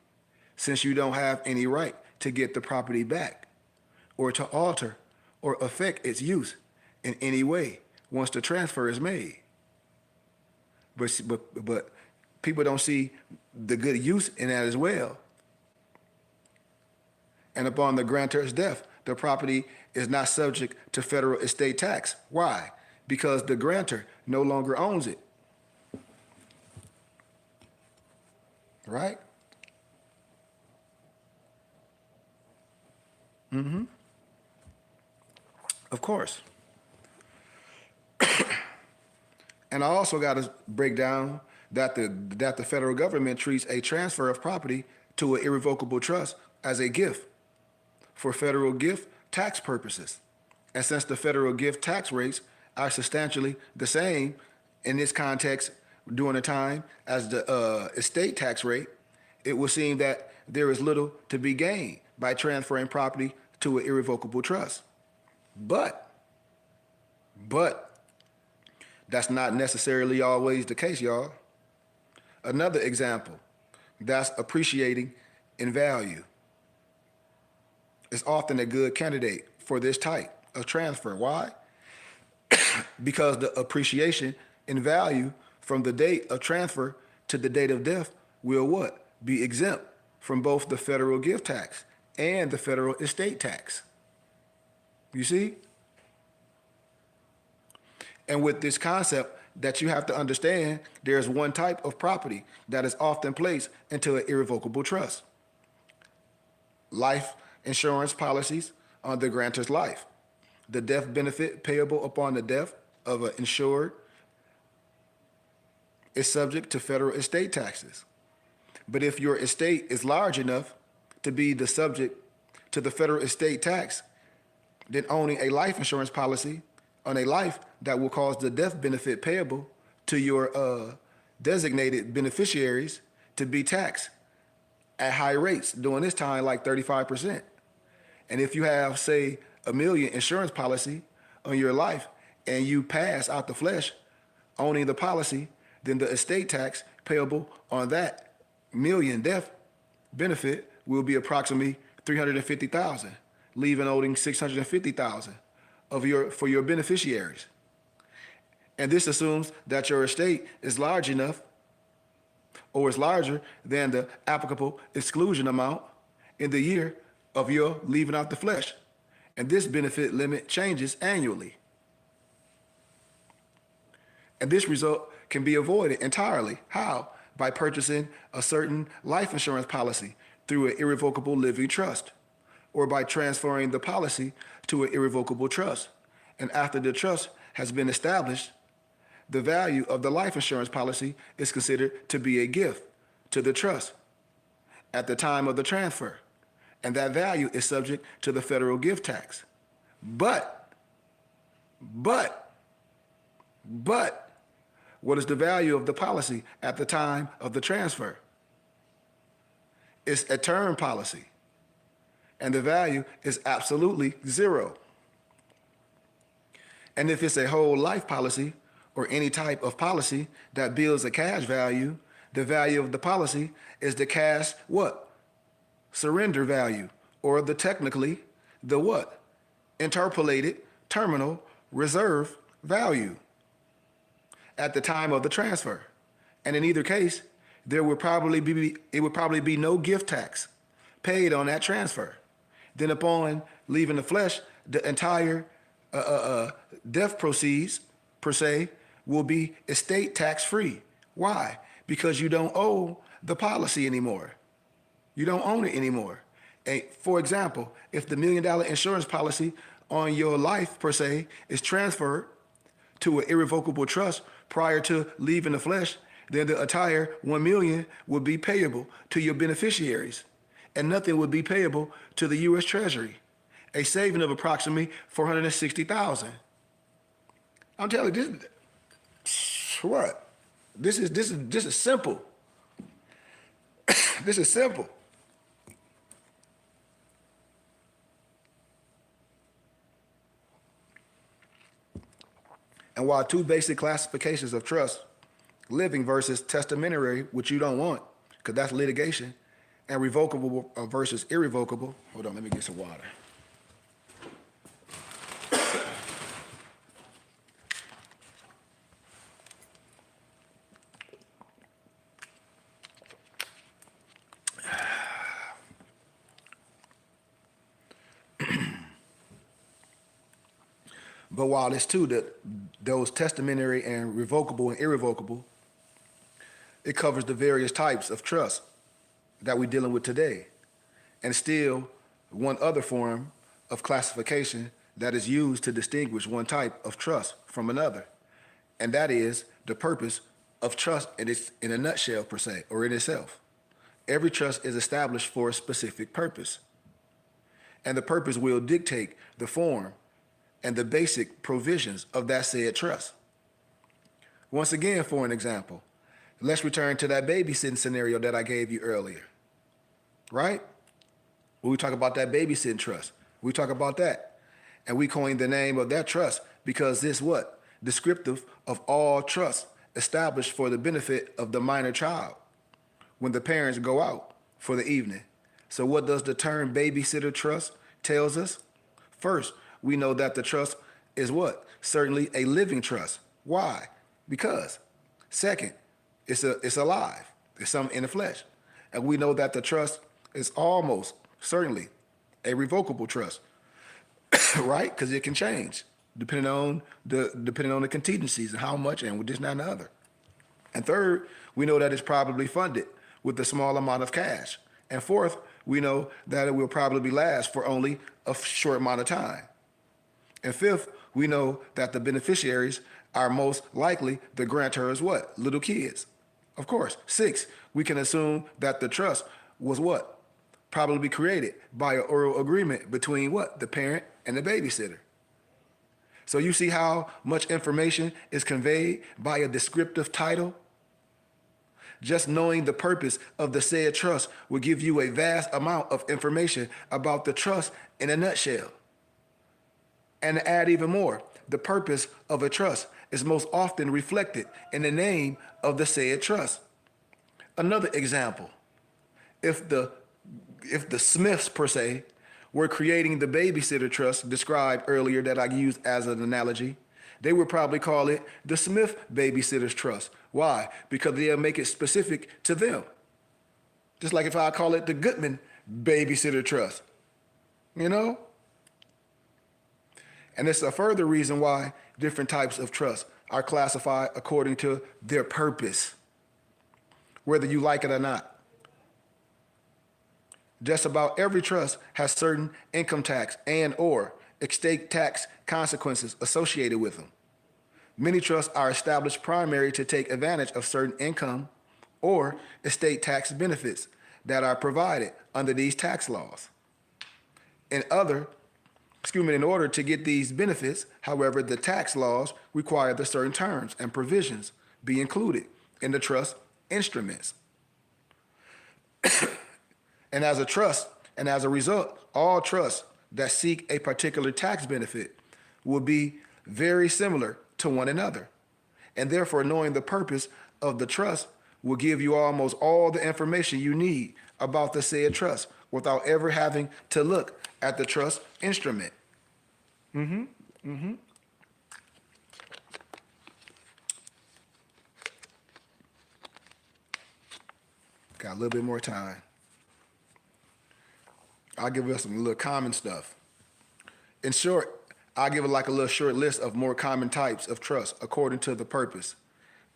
since you don't have any right to get the property back or to alter or affect its use in any way once the transfer is made. But people don't see the good use in that as well. And upon the grantor's death, the property is not subject to federal estate tax. Why? Because the grantor no longer owns it. Right? Mm-hmm. Of course. And I also got to break down that the federal government treats a transfer of property to an irrevocable trust as a gift for federal gift tax purposes. And since the federal gift tax rates are substantially the same in this context during the time as the estate tax rate, it would seem that there is little to be gained by transferring property to an irrevocable trust. But that's not necessarily always the case, y'all. Another example that's appreciating in value is often a good candidate for this type of transfer. Why? Because the appreciation in value from the date of transfer to the date of death will what? Be exempt from both the federal gift tax and the federal estate tax. You see? And with this concept that you have to understand, there's one type of property that is often placed into an irrevocable trust. Life insurance policies on the grantor's life. The death benefit payable upon the death of an insured is subject to federal estate taxes. But if your estate is large enough to be the subject to the federal estate tax, then owning a life insurance policy on a life that will cause the death benefit payable to your designated beneficiaries to be taxed at high rates during this time, like 35%. And if you have, say, $1 million insurance policy on your life and you pass out the flesh owning the policy, then the estate tax payable on that $1 million death benefit will be approximately $350,000, leaving owing $650,000 for your beneficiaries. And this assumes that your estate is large enough or is larger than the applicable exclusion amount in the year of your leaving out the flesh. And this benefit limit changes annually. And this result can be avoided entirely. How? By purchasing a certain life insurance policy through an irrevocable living trust, or by transferring the policy to an irrevocable trust. And after the trust has been established, the value of the life insurance policy is considered to be a gift to the trust at the time of the transfer, and that value is subject to the federal gift tax. But, but, what is the value of the policy at the time of the transfer? It's a term policy, and the value is absolutely zero. And if it's a whole life policy or any type of policy that builds a cash value, the value of the policy is the cash what? Surrender value, or technically the what? Interpolated terminal reserve value at the time of the transfer. And in either case, it would probably be no gift tax paid on that transfer. Then upon leaving the flesh, the entire death proceeds, per se, will be estate tax free. Why? Because you don't owe the policy anymore. You don't own it anymore. And for example, if the $1 million insurance policy on your life, per se, is transferred to an irrevocable trust prior to leaving the flesh, then the entire $1 million would be payable to your beneficiaries, and nothing would be payable to the U.S. Treasury, a saving of approximately $460,000. I'm telling you, what? This is simple. This is simple. And while two basic classifications of trust, living versus testamentary, which you don't want, because that's litigation, and revocable versus irrevocable. Hold on, let me get some water. But while it's true that those testamentary and revocable and irrevocable, it covers the various types of trust that we're dealing with today. And still one other form of classification that is used to distinguish one type of trust from another. And that is the purpose of trust in a nutshell, per se, or in itself. Every trust is established for a specific purpose. And the purpose will dictate the form and the basic provisions of that said trust. Once again, for an example, let's return to that babysitting scenario that I gave you earlier, right? When we talk about that babysitting trust, we talk about that. And we coined the name of that trust because this what? Descriptive of all trusts established for the benefit of the minor child when the parents go out for the evening. So what does the term babysitter trust tells us? First, we know that the trust is what? Certainly a living trust. Why? Because. Second, it's alive. It's something in the flesh. And we know that the trust is almost certainly a revocable trust, right? Because it can change depending on the contingencies and how much and with this, that, and the other. And third, we know that it's probably funded with a small amount of cash. And fourth, we know that it will probably last for only a short amount of time. And fifth, we know that the beneficiaries are most likely the grantor's what? Little kids. Of course. Six, we can assume that the trust was what? Probably created by an oral agreement between what? The parent and the babysitter. So you see how much information is conveyed by a descriptive title? Just knowing the purpose of the said trust will give you a vast amount of information about the trust in a nutshell. And to add even more, the purpose of a trust is most often reflected in the name of the said trust. Another example, if the Smiths, per se, were creating the babysitter trust described earlier that I used as an analogy, they would probably call it the Smith Babysitter's Trust. Why? Because they'll make it specific to them. Just like if I call it the Goodman Babysitter Trust, you know? And it's a further reason why different types of trusts are classified according to their purpose, whether you like it or not. Just about every trust has certain income tax and or estate tax consequences associated with them. Many trusts are established primarily to take advantage of certain income or estate tax benefits that are provided under these tax laws. In order to get these benefits, however, the tax laws require that certain terms and provisions be included in the trust instruments. And as a result, all trusts that seek a particular tax benefit will be very similar to one another. And therefore, knowing the purpose of the trust will give you almost all the information you need about the said trust without ever having to look at the trust instrument. Got a little bit more time. I'll give us some little common stuff. In short, I'll give it like a little short list of more common types of trust according to the purpose.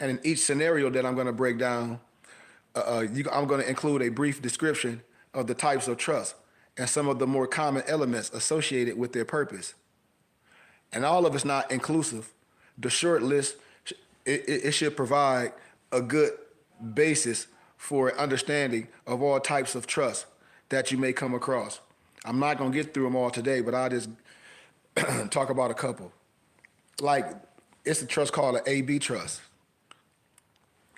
And in each scenario that I'm going to break down, I'm going to include a brief description of the types of trust and some of the more common elements associated with their purpose. And all of it's not inclusive. The short list, it should provide a good basis for an understanding of all types of trust that you may come across. I'm not going to get through them all today, but I'll just talk about a couple. Like, it's a trust called an AB trust.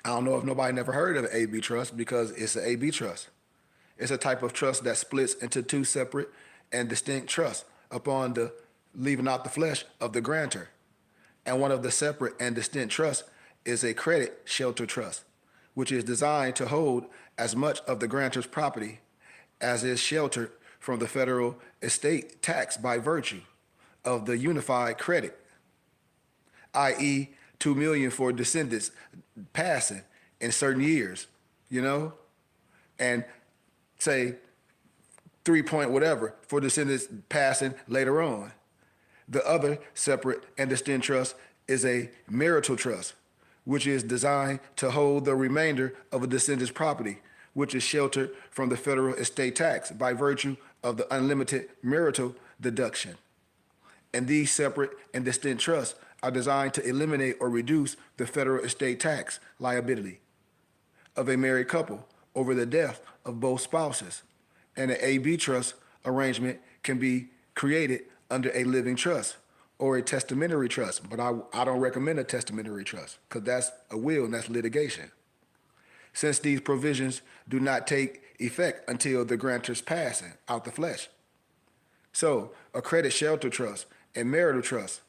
I don't know if nobody never heard of an AB trust because it's an AB trust. It's a type of trust that splits into two separate and distinct trusts upon the leaving out the flesh of the grantor. And one of the separate and distinct trusts is a credit shelter trust, which is designed to hold as much of the grantor's property as is sheltered from the federal estate tax by virtue of the unified credit, i.e. $2 million for descendants passing in certain years, and say 3 point whatever for descendants passing later on. The other separate and distinct trust is a marital trust, which is designed to hold the remainder of a descendant's property, which is sheltered from the federal estate tax by virtue of the unlimited marital deduction. And these separate and distinct trusts are designed to eliminate or reduce the federal estate tax liability of a married couple over the death of both spouses. And an AB trust arrangement can be created under a living trust or a testamentary trust, but I don't recommend a testamentary trust because that's a will and that's litigation. Since these provisions do not take effect until the grantor's passing out the flesh. So a credit shelter trust and marital trust.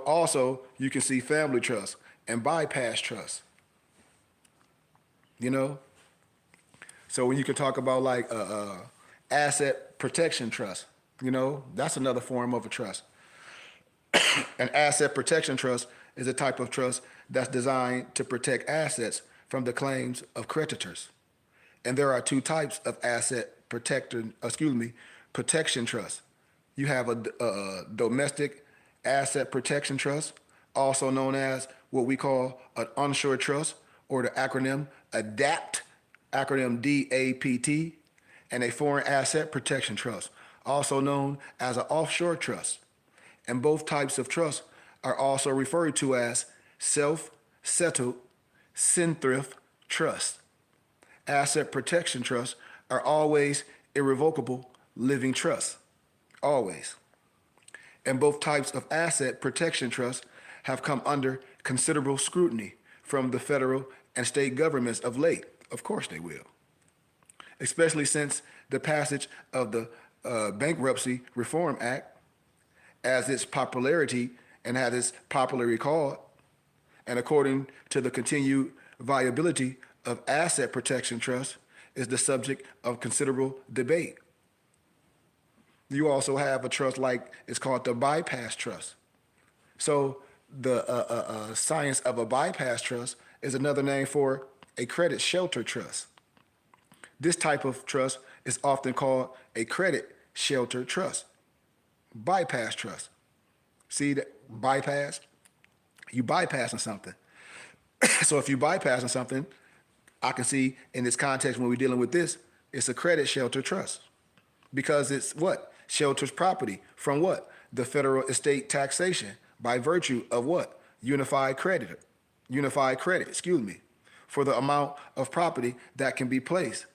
Also you can see family trust and bypass trust. So when you can talk about like asset protection trust, that's another form of a trust. An asset protection trust is a type of trust that's designed to protect assets from the claims of creditors. And there are two types of asset protection trust. You have a domestic asset protection trust, also known as what we call an onshore trust, or the acronym ADAPT, acronym DAPT, and a foreign asset protection trust, also known as an offshore trust. And both types of trusts are also referred to as self-settled spendthrift trust. Asset protection trusts are always irrevocable living trusts, always. And both types of asset protection trusts have come under considerable scrutiny from the federal and state governments of late. Of course they will. Especially since the passage of the Bankruptcy Reform Act, as its popularity and as it's popularly called, and according to the continued viability of asset protection trusts, is the subject of considerable debate. You also have a trust it's called the bypass trust. So the science of a bypass trust is another name for a credit shelter trust. This type of trust is often called a credit shelter trust. Bypass trust. See that bypass? You bypassing something. So if you bypassing something, I can see in this context when we're dealing with this, it's a credit shelter trust. Because it's what? Shelters property from what? The federal estate taxation by virtue of what? Unified credit, excuse me, for the amount of property that can be placed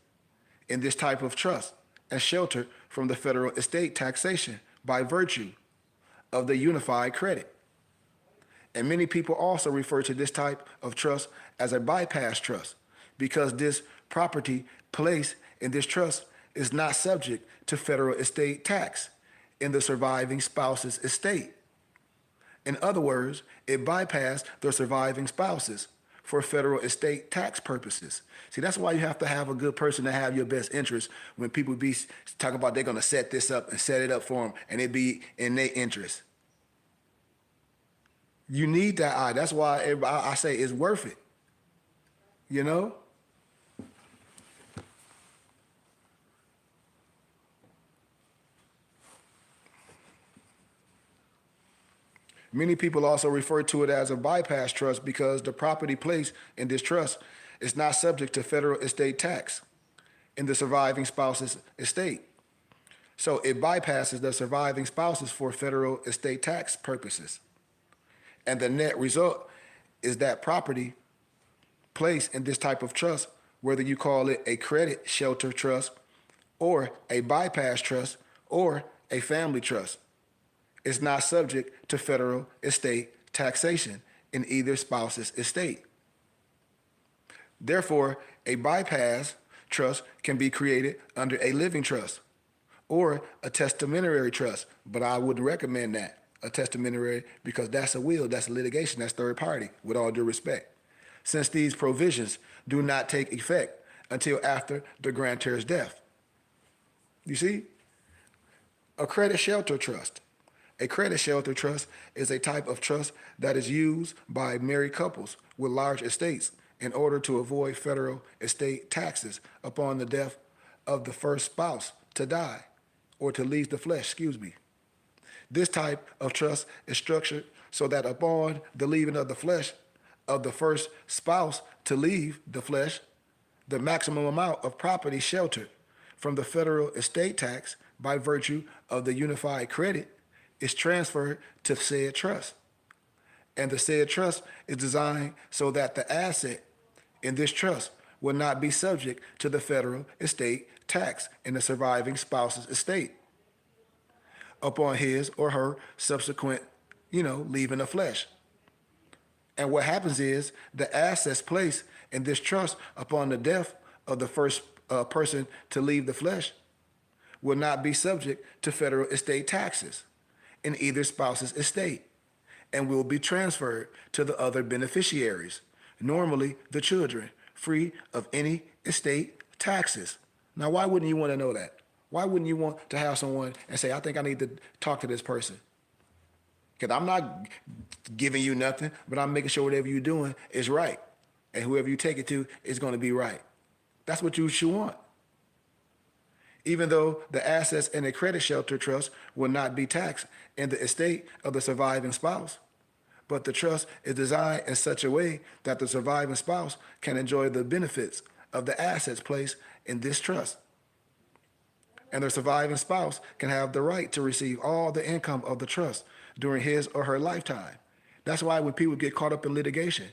in this type of trust and sheltered from the federal estate taxation by virtue of the unified credit. And many people also refer to this type of trust as a bypass trust because this property placed in this trust is not subject to federal estate tax in the surviving spouse's estate. In other words, it bypassed the surviving spouses for federal estate tax purposes. See, that's why you have to have a good person to have your best interest when people be talking about they're going to set this up and set it up for them and it be in their interest. You need that eye. That's why I say it's worth it. You know? Many people also refer to it as a bypass trust because the property placed in this trust is not subject to federal estate tax in the surviving spouse's estate. So it bypasses the surviving spouses for federal estate tax purposes. And the net result is that property placed in this type of trust, whether you call it a credit shelter trust or a bypass trust or a family trust, is not subject to federal estate taxation in either spouse's estate. Therefore, a bypass trust can be created under a living trust or a testamentary trust, but I wouldn't recommend that, a testamentary, because that's a will, that's a litigation, that's third party, with all due respect, since these provisions do not take effect until after the grantor's death. You see? A credit shelter trust. A credit shelter trust is a type of trust that is used by married couples with large estates in order to avoid federal estate taxes upon the death of the first spouse to die or to leave the flesh, This type of trust is structured so that upon the leaving of the flesh of the first spouse to leave the flesh, the maximum amount of property sheltered from the federal estate tax by virtue of the unified credit is transferred to said trust. And the said trust is designed so that the asset in this trust will not be subject to the federal estate tax in the surviving spouse's estate upon his or her subsequent, leaving the flesh. And what happens is the assets placed in this trust upon the death of the first person to leave the flesh will not be subject to federal estate taxes in either spouse's estate and will be transferred to the other beneficiaries, normally the children, free of any estate taxes. Now, why wouldn't you want to know that? Why wouldn't you want to have someone and say, I think I need to talk to this person? Because I'm not giving you nothing, but I'm making sure whatever you're doing is right. And whoever you take it to is going to be right. That's what you should want. Even though the assets in a credit shelter trust will not be taxed in the estate of the surviving spouse, but the trust is designed in such a way that the surviving spouse can enjoy the benefits of the assets placed in this trust. And the surviving spouse can have the right to receive all the income of the trust during his or her lifetime. That's why when people get caught up in litigation,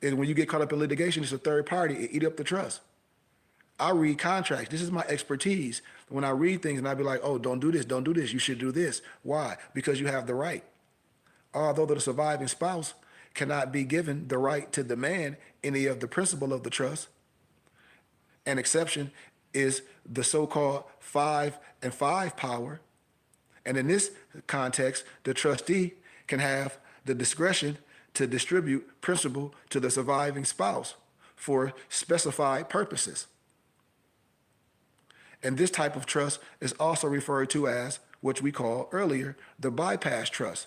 when you get caught up in litigation, it's a third party, it eat up the trust. I read contracts. This is my expertise. When I read things and I be like, oh, don't do this, you should do this. Why? Because you have the right. Although the surviving spouse cannot be given the right to demand any of the principal of the trust, an exception is the so-called 5 and 5 power. And in this context, the trustee can have the discretion to distribute principal to the surviving spouse for specified purposes. And this type of trust is also referred to as what we call earlier the bypass trust.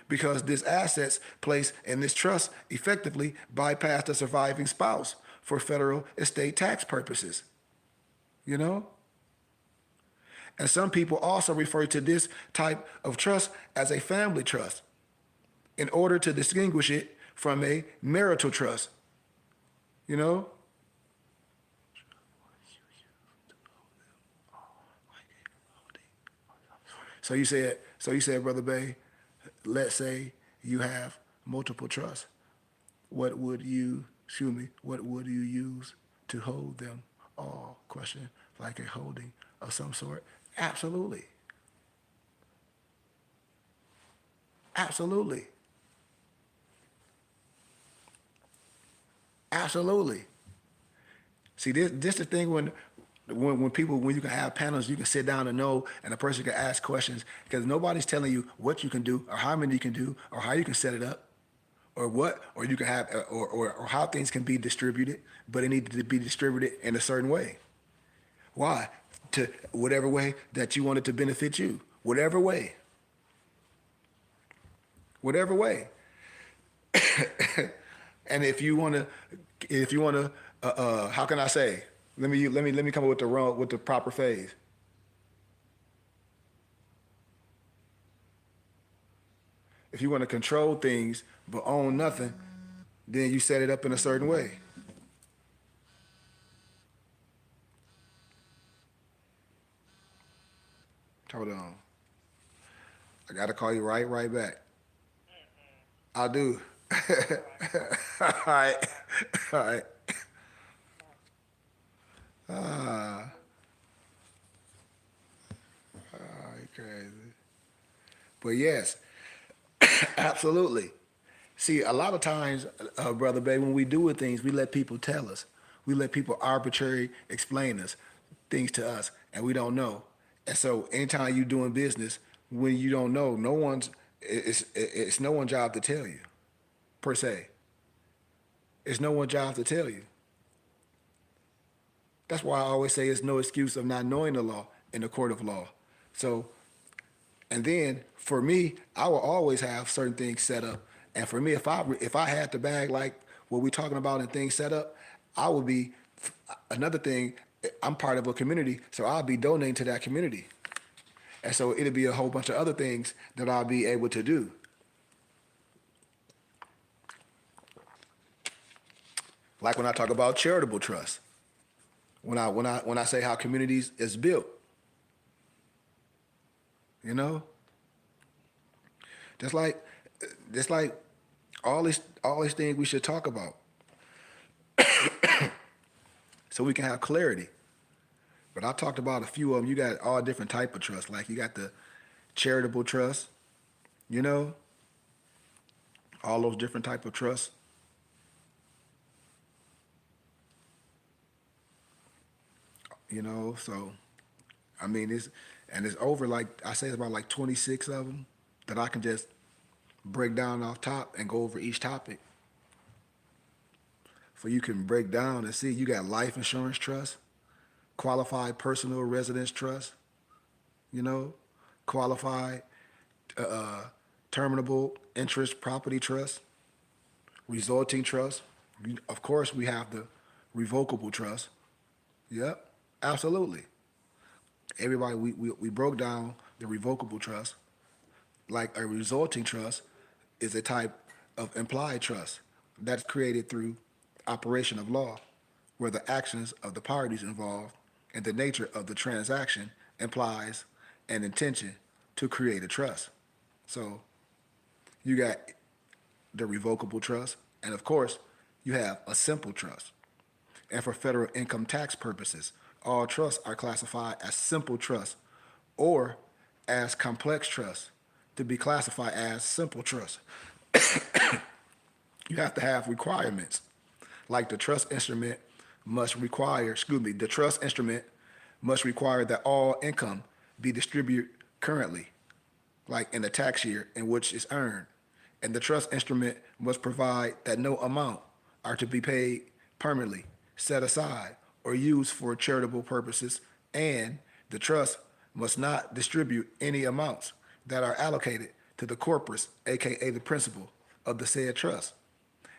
Because this assets placed in this trust effectively bypass the surviving spouse for federal estate tax purposes. And some people also refer to this type of trust as a family trust in order to distinguish it from a marital trust. So you said, Brother Bay, let's say you have multiple trusts. What would you use to hold them all? Question, like a holding of some sort? Absolutely. Absolutely. Absolutely. See, this the thing when you can have panels, you can sit down and know, and a person can ask questions because nobody's telling you what you can do or how many you can do or how you can set it up or what or you can have or how things can be distributed, but it needs to be distributed in a certain way. Why? To whatever way that you want it to benefit you, whatever way, whatever way. And if you want to, how can I say? Let me come up with the proper phase. If you want to control things but own nothing, then you set it up in a certain way. Hold on, I gotta call you right back. I do. All right, all right. All right, crazy. But yes, absolutely. See, a lot of times, brother Bay, when we do things, we let people tell us. We let people arbitrarily explain us things to us, and we don't know. And so, anytime you doing business, when you don't know, it's no one's job to tell you, per se. It's no one's job to tell you. That's why I always say it's no excuse of not knowing the law in the court of law. So, and then for me, I will always have certain things set up. And for me, if I had the bag like what we talking about and things set up, I would be another thing. I'm part of a community, so I'll be donating to that community, and so it'll be a whole bunch of other things that I'll be able to do. Like when I talk about charitable trust, when I say how communities is built, you know, just like just like all these things we should talk about so we can have clarity. But I talked about a few of them. You got all different type of trust. Like you got the charitable trust, you know, all those different type of trusts, you know. So I mean, it's over like I say, it's about like 26 of them that I can just break down off top and go over each topic. So you can break down and see you got life insurance trust, qualified personal residence trust, you know, qualified uh, terminable interest property trust, resulting trust. Of course, we have the revocable trust. Yep, absolutely. Everybody, we broke down the revocable trust. Like a resulting trust is a type of implied trust that's created through operation of law, where the actions of the parties involved and the nature of the transaction implies an intention to create a trust. So you got the revocable trust, and of course, you have a simple trust. And for federal income tax purposes, all trusts are classified as simple trust or as complex trust. To be classified as simple trust, you have to have requirements. Like the trust instrument must require that all income be distributed currently, like in the tax year in which it's earned. And the trust instrument must provide that no amount are to be paid permanently, set aside, or used for charitable purposes, and the trust must not distribute any amounts that are allocated to the corpus, aka the principal, of the said trust.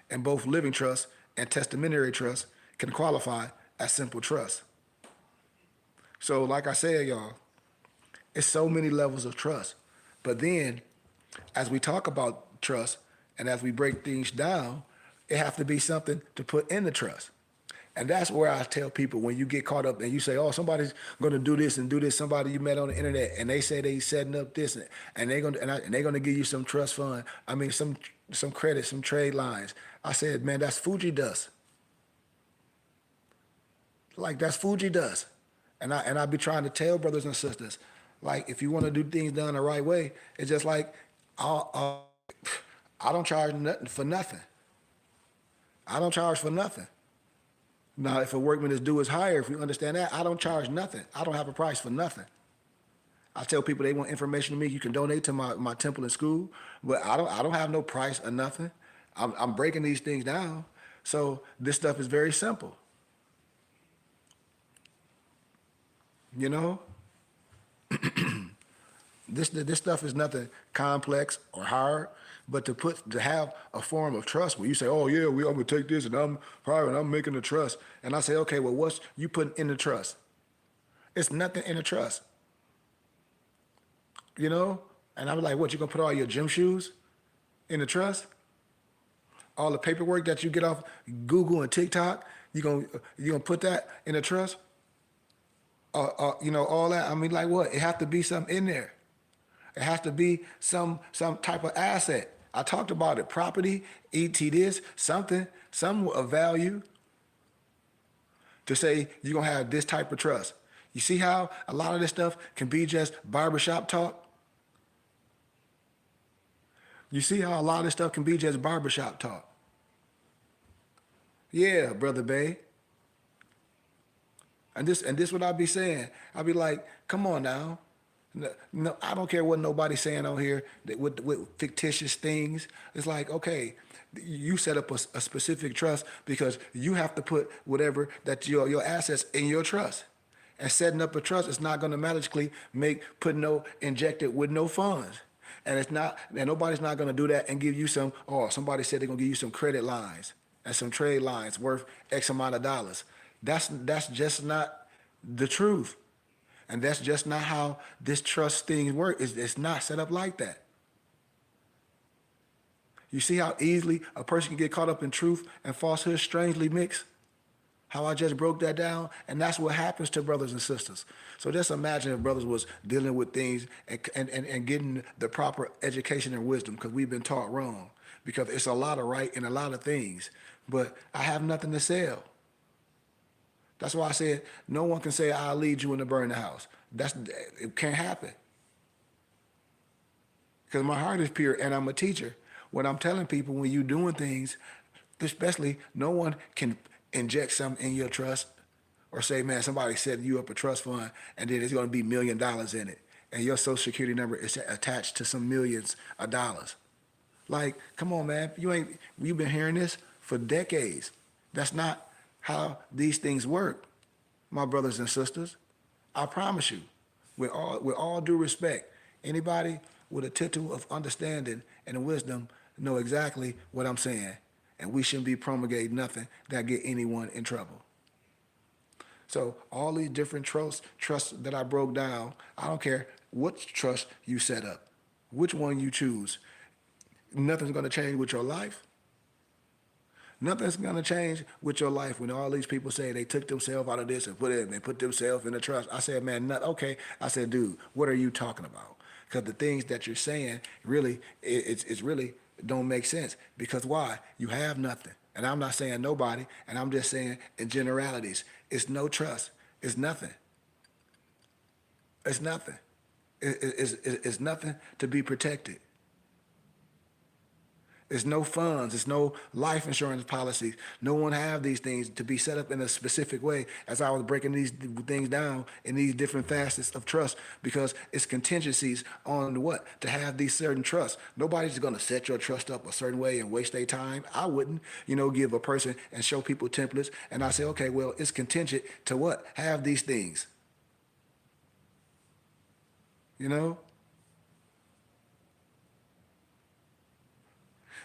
And both living trust and testamentary trust can qualify as simple trust. So, like I said, y'all, it's so many levels of trust. But then, as we talk about trust and as we break things down, it have to be something to put in the trust. And that's where I tell people when you get caught up and you say, oh, somebody's going to do this and do this, somebody you met on the internet, and they say they setting up this, and they're going to and they're going to give you some trust fund. I mean, some credit, some trade lines. I said, man, that's Fuji dust. Like that's Fuji dust. And I be trying to tell brothers and sisters, like if you want to do things done the right way, it's just like I don't charge nothing for nothing. I don't charge for nothing. Now, if a workman is due is higher, if you understand that, I don't charge nothing. I don't have a price for nothing. I tell people they want information from me, you can donate to my temple and school, but I don't have no price or nothing. I'm breaking these things down. So this stuff is very simple. You know? This stuff is nothing complex or hard, but to have a form of trust where you say, oh yeah, I'm gonna take this and I'm making a trust. And I say, okay, well, what's you putting in the trust? It's nothing in the trust. You know? And I'm like, what, you gonna put all your gym shoes in the trust? All the paperwork that you get off Google and TikTok, you gonna put that in the trust? You know, all that. I mean, like what? It has to be something in there. It has to be some type of asset. I talked about it. Property, ET this, something, some of value to say you're going to have this type of trust. You see how a lot of this stuff can be just barbershop talk? You see how a lot of this stuff can be just barbershop talk? Yeah, Brother Bay. And this what I be saying. I be like, come on now. No, I don't care what nobody's saying on here with fictitious things. It's like, okay, you set up a specific trust because you have to put whatever that your assets in your trust. And setting up a trust is not going to magically inject it with no funds. And it's not, and nobody's not going to do that and give you somebody said they're going to give you some credit lines and some trade lines worth X amount of dollars. That's just not the truth. And that's just not how this trust thing works. It's not set up like that. You see how easily a person can get caught up in truth and falsehood strangely mixed? How I just broke that down? And that's what happens to brothers and sisters. So just imagine if brothers was dealing with things and getting the proper education and wisdom, because we've been taught wrong. Because it's a lot of right in a lot of things. But I have nothing to sell. That's why I said no one can say I'll lead you in to burn the house. It can't happen. Because my heart is pure and I'm a teacher. What I'm telling people when you're doing things, especially no one can inject something in your trust or say, man, somebody set you up a trust fund and then it's going to be $1 million in it. And your social security number is attached to some millions of dollars. Like, come on, man. You've been hearing this for decades. That's not how these things work, my brothers and sisters. I promise you, with all due respect, anybody with a tittle of understanding and wisdom know exactly what I'm saying. And we shouldn't be promulgating nothing that get anyone in trouble. So all these different trusts that I broke down, I don't care what trust you set up, which one you choose. Nothing's going to change with your life. Nothing's going to change with your life when all these people say they took themselves out of this and put themselves in a trust. I said, man, okay. I said, dude, what are you talking about? Because the things that you're saying really, it's really don't make sense. Because why? You have nothing. And I'm not saying nobody, and I'm just saying in generalities, it's no trust. It's nothing. It's nothing. It's nothing to be protected. There's no funds. There's no life insurance policies. No one have these things to be set up in a specific way as I was breaking these things down in these different facets of trust because it's contingencies on what? To have these certain trusts. Nobody's going to set your trust up a certain way and waste their time. I wouldn't, give a person and show people templates and I say, okay, well, it's contingent to what? Have these things.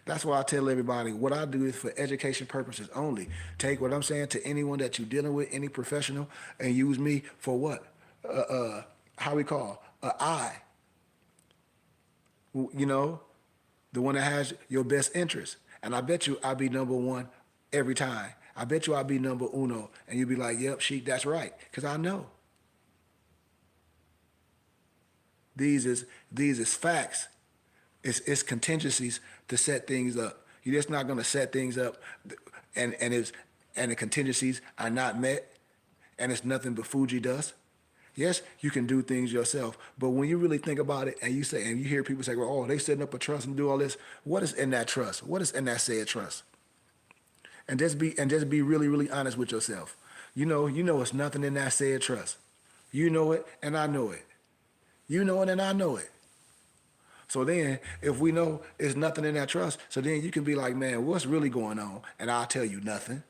That's why I tell everybody what I do is for education purposes only. Take what I'm saying to anyone that you're dealing with, any professional, and use me for what? How we call? I. The one that has your best interest. And I bet you I'll be number one every time. I bet you I'll be number uno. And you'll be like, yep, Sheik, that's right. Because I know. These is facts. It's contingencies to set things up. You're just not going to set things up, and the contingencies are not met, and it's nothing but Fuji dust. Yes, you can do things yourself, but when you really think about it, and you hear people say, "Well, oh, they setting up a trust and do all this." What is in that trust? What is in that said trust? And just be really, really honest with yourself. You know, it's nothing in that said trust. You know it, and I know it. You know it, and I know it. So then, if we know it's nothing in that trust, so then you can be like, man, what's really going on? And I'll tell you nothing.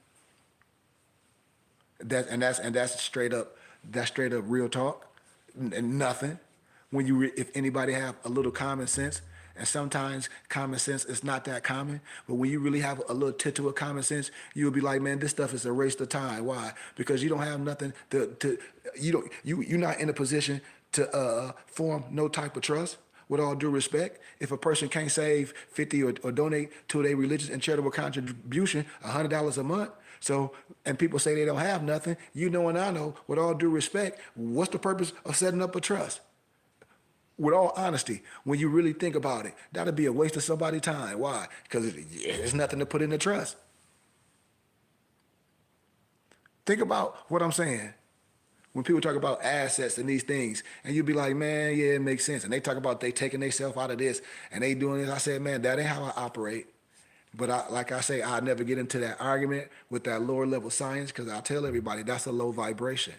That's straight up. That's straight up real talk. And nothing. If anybody have a little common sense, and sometimes common sense is not that common, but when you really have a little tittle of common sense, you'll be like, man, this stuff is a waste of time. Why? Because you don't have nothing you're not in a position to form no type of trust. With all due respect, if a person can't save 50 or donate to their religious and charitable contribution $100 a month, and people say they don't have nothing, you know and I know, with all due respect, what's the purpose of setting up a trust? With all honesty, when you really think about it, that'd be a waste of somebody's time. Why? Because there's nothing to put in the trust. Think about what I'm saying. When people talk about assets and these things, and you be like, man, yeah, it makes sense. And they talk about they taking themselves out of this and they doing this. I said, man, that ain't how I operate. But like I say, I never get into that argument with that lower level science because I tell everybody that's a low vibration.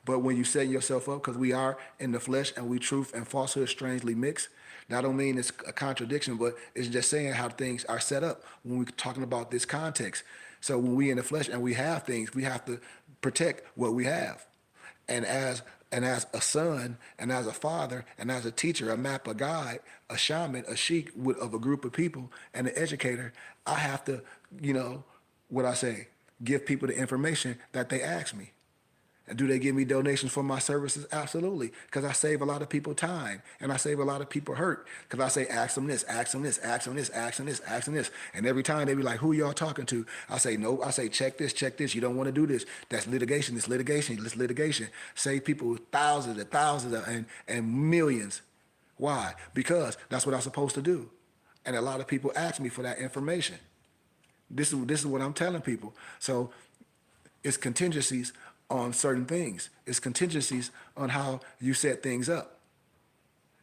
But when you set yourself up, because we are in the flesh and we truth and falsehood strangely mix, that don't mean it's a contradiction, but it's just saying how things are set up when we're talking about this context. So when we in the flesh and we have things, we have to protect what we have. And as a son, and as a father, and as a teacher, a map, a guide, a shaman, a sheik of a group of people, and an educator, I have to, give people the information that they ask me. And do they give me donations for my services? Absolutely, because I save a lot of people time, and I save a lot of people hurt. Because I say, ask them this, ask them this, ask them this, ask them this, ask them this. And every time they be like, who y'all talking to? I say, no, I say, check this, check this. You don't want to do this. That's litigation, this litigation, this litigation. Save people thousands and thousands and millions. Why? Because that's what I'm supposed to do. And a lot of people ask me for that information. This is what I'm telling people. So it's contingencies on certain things. It's contingencies on how you set things up.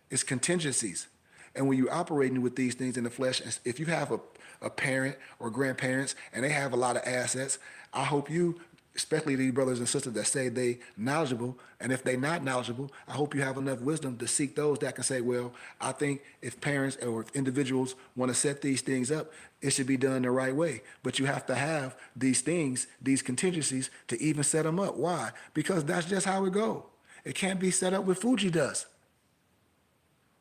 It's contingencies. And when you're operating with these things in the flesh, if you have a parent or grandparents and they have a lot of assets, I hope you, especially these brothers and sisters that say they knowledgeable, and if they not knowledgeable, I hope you have enough wisdom to seek those that can say, well, I think if parents or if individuals want to set these things up, it should be done the right way. But you have to have these things, these contingencies, to even set them up. Why? Because that's just how it go. It can't be set up with Fuji dust.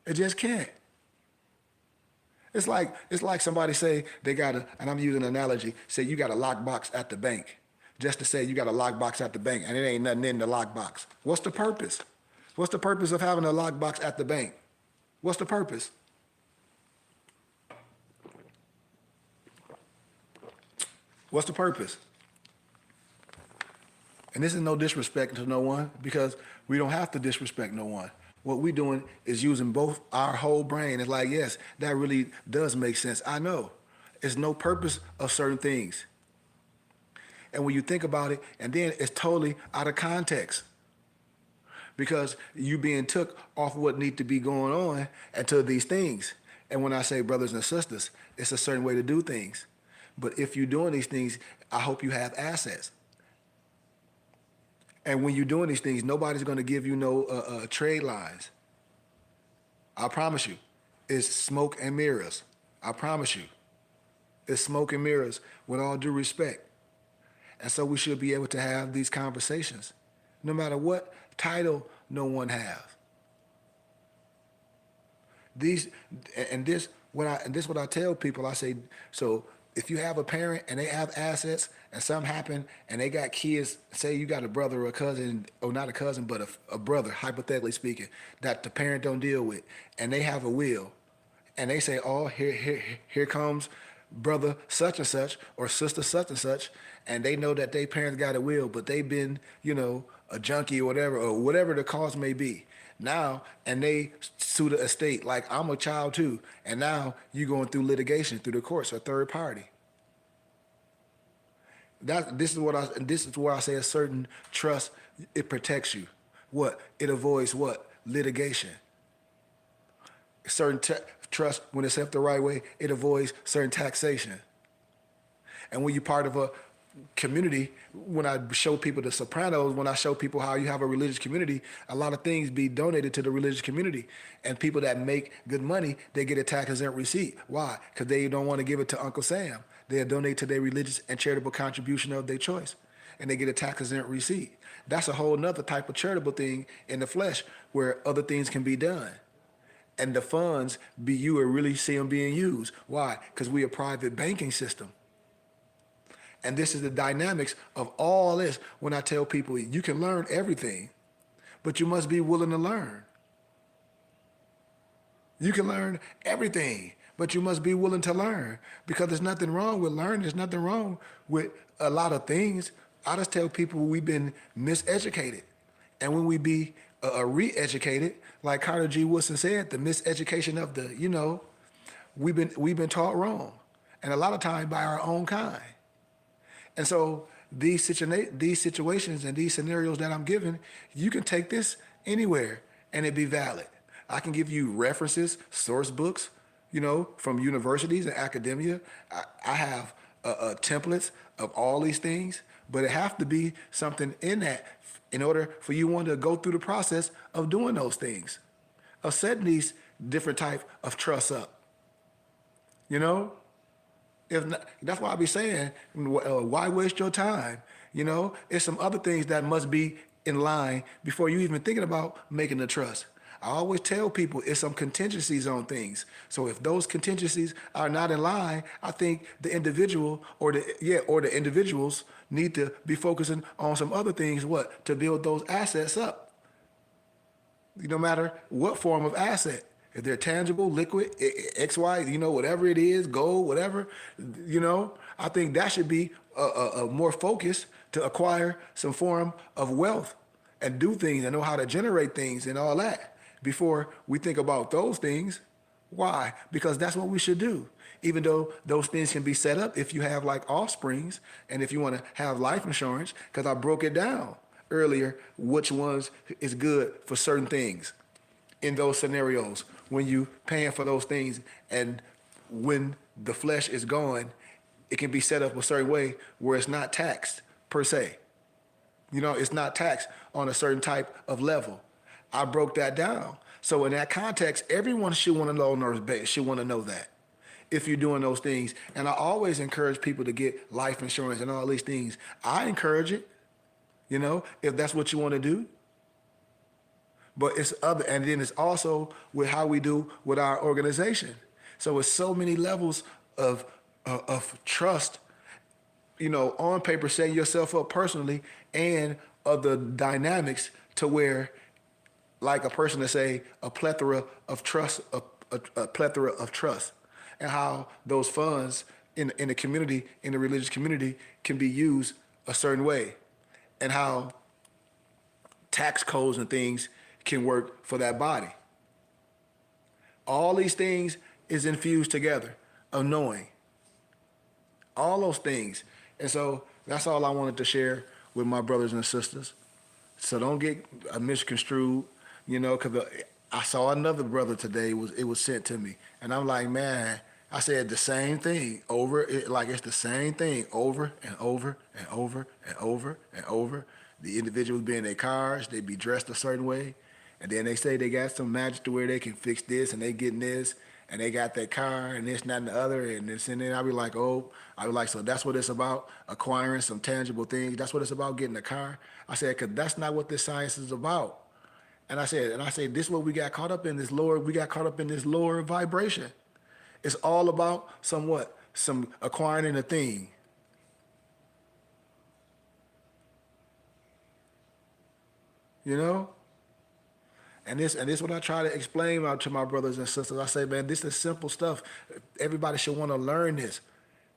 It just can't. It's like somebody say they got and I'm using an analogy, say you got a lockbox at the bank. Just to say you got a lockbox at the bank and it ain't nothing in the lockbox. What's the purpose? What's the purpose of having a lockbox at the bank? What's the purpose? What's the purpose? And this is no disrespect to no one because we don't have to disrespect no one. What we're doing is using both our whole brain. It's like, yes, that really does make sense. I know. It's no purpose of certain things. And when you think about it, and then it's totally out of context because you being took off what need to be going on into these things. And when I say brothers and sisters, it's a certain way to do things. But if you're doing these things, I hope you have assets. And when you're doing these things, nobody's going to give you no trade lines. I promise you. It's smoke and mirrors. I promise you. It's smoke and mirrors with all due respect. And so we should be able to have these conversations, no matter what title no one has. This what I tell people. I say, so if you have a parent and they have assets and something happened and they got kids, say you got a brother or a cousin, or not a cousin, but a brother, hypothetically speaking, that the parent don't deal with, and they have a will, and they say, oh, here comes brother such and such or sister such and they know that their parents got a will, but they've been, a junkie or whatever the cause may be. Now, and they sue the estate like I'm a child too, and now you going through litigation through the courts, a third party. This is where I say a certain trust, it protects you. What? It avoids what? Litigation. Certain trust, when it's set the right way, it avoids certain taxation. And when you're part of a community, when I show people the Sopranos, when I show people how you have a religious community, a lot of things be donated to the religious community. And people that make good money, they get a tax-exempt receipt. Why? Because they don't want to give it to Uncle Sam. They'll donate to their religious and charitable contribution of their choice. And they get a tax-exempt receipt. That's a whole nother type of charitable thing in the flesh where other things can be done. And the funds you will really see them being used. Why? Because we're a private banking system. And this is the dynamics of all this. When I tell people you can learn everything, but you must be willing to learn. You can learn everything, but you must be willing to learn, because there's nothing wrong with learning. There's nothing wrong with a lot of things. I just tell people we've been miseducated. And when we be re-educated, like Carter G. Woodson said, the miseducation of we've been taught wrong. And a lot of times by our own kind. And so these situations and these scenarios that I'm giving, you can take this anywhere and it be valid. I can give you references, source books, from universities and academia. I have templates of all these things, but it have to be something in that in order for you want to go through the process of doing those things, of setting these different type of trusts up. If not, that's why I be saying, why waste your time? It's some other things that must be in line before you even thinking about making a trust. I always tell people it's some contingencies on things. So if those contingencies are not in line, I think the individual or the individuals need to be focusing on some other things, to build those assets up. No matter what form of asset. If they're tangible, liquid, X, Y, whatever it is, gold, whatever, I think that should be a more focus to acquire some form of wealth and do things and know how to generate things and all that before we think about those things. Why? Because that's what we should do. Even though those things can be set up if you have like offsprings and if you want to have life insurance, because I broke it down earlier, which ones is good for certain things in those scenarios when you paying for those things, and when the flesh is gone, it can be set up a certain way where it's not taxed per se. It's not taxed on a certain type of level. I broke that down. So in that context, everyone should want to know that if you're doing those things. And I always encourage people to get life insurance and all these things. I encourage it, if that's what you want to do. But it's other, and then it's also with how we do with our organization. So it's so many levels of trust, on paper, setting yourself up personally, and of the dynamics to where, like a person to say, a plethora of trust, a plethora of trust, and how those funds in the community, in the religious community, can be used a certain way, and how tax codes and things can work for that body. All these things is infused together of knowing. All those things. And so that's all I wanted to share with my brothers and sisters. So don't get misconstrued, because I saw another brother today, it was sent to me. And I'm like, man, I said the same thing it's the same thing over and over and over and over and over. The individuals be in their cars, they be dressed a certain way. And then they say they got some magic to where they can fix this and they getting this and they got that car and this and that and the other and this and then I be like, so that's what it's about, acquiring some tangible things. That's what it's about, getting a car. I said, because that's not what this science is about. And I said, this is what we got caught up in, this lower vibration. It's all about some acquiring a thing. And this what I try to explain out to my brothers and sisters. I say, man, this is simple stuff. Everybody should want to learn this.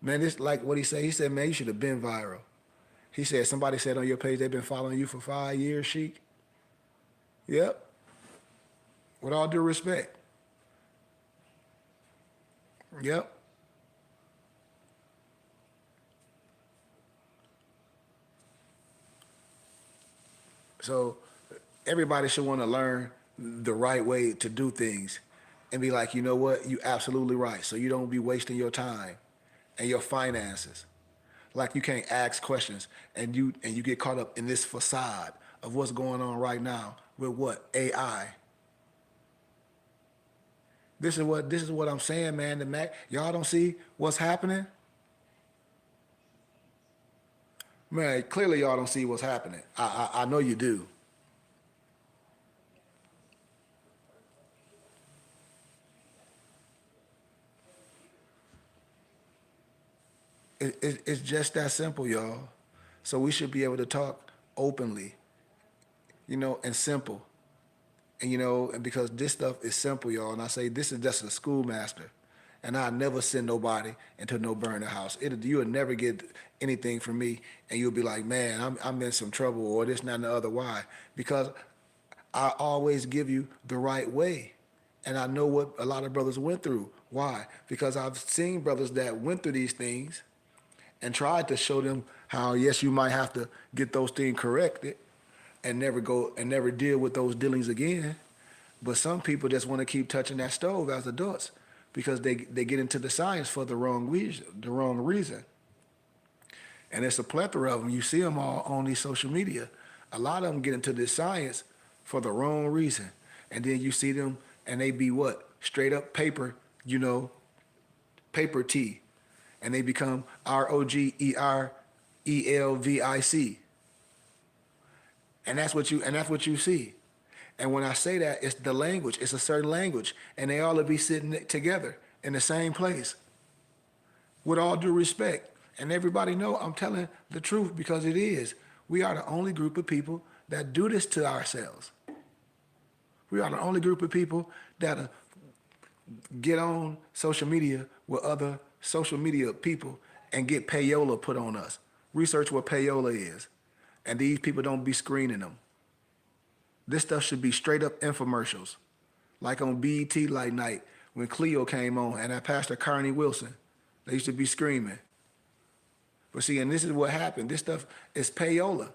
Man, this like what he said. He said, man, you should have been viral. He said, somebody said on your page they've been following you for 5 years, Sheik. Yep. With all due respect. Yep. So everybody should want to learn the right way to do things and be like, you know what, you absolutely right. So you don't be wasting your time and your finances. Like you can't ask questions and you get caught up in this facade of what's going on right now with what? AI. This is what I'm saying, man. The Mac, y'all don't see what's happening? Man, clearly y'all don't see what's happening. I know you do. It's just that simple, y'all. So we should be able to talk openly, and simple. And and because this stuff is simple, y'all, and I say this is just a schoolmaster. And I never send nobody into no burner house. You'll never get anything from me, and you'll be like, man, I'm in some trouble, or this, and that, and the other. Why? Because I always give you the right way. And I know what a lot of brothers went through. Why? Because I've seen brothers that went through these things and tried to show them how, yes, you might have to get those things corrected and never deal with those dealings again. But some people just want to keep touching that stove as adults because they get into the science for the wrong reason, And it's a plethora of them. You see them all on these social media. A lot of them get into this science for the wrong reason. And then you see them and they be what? Straight up paper T. And they become ROGERELVIC. And that's what you see. And when I say that, it's the language. It's a certain language. And they all will be sitting together in the same place. With all due respect. And everybody know I'm telling the truth because it is. We are the only group of people that do this to ourselves. We are the only group of people that get on social media with other social media people and get payola put on us. Research what payola is. And these people don't be screening them. This stuff should be straight up infomercials. Like on BET Light Night when Cleo came on and that Pastor Carney Wilson. They used to be screaming. But see, and this is what happened. This stuff is payola.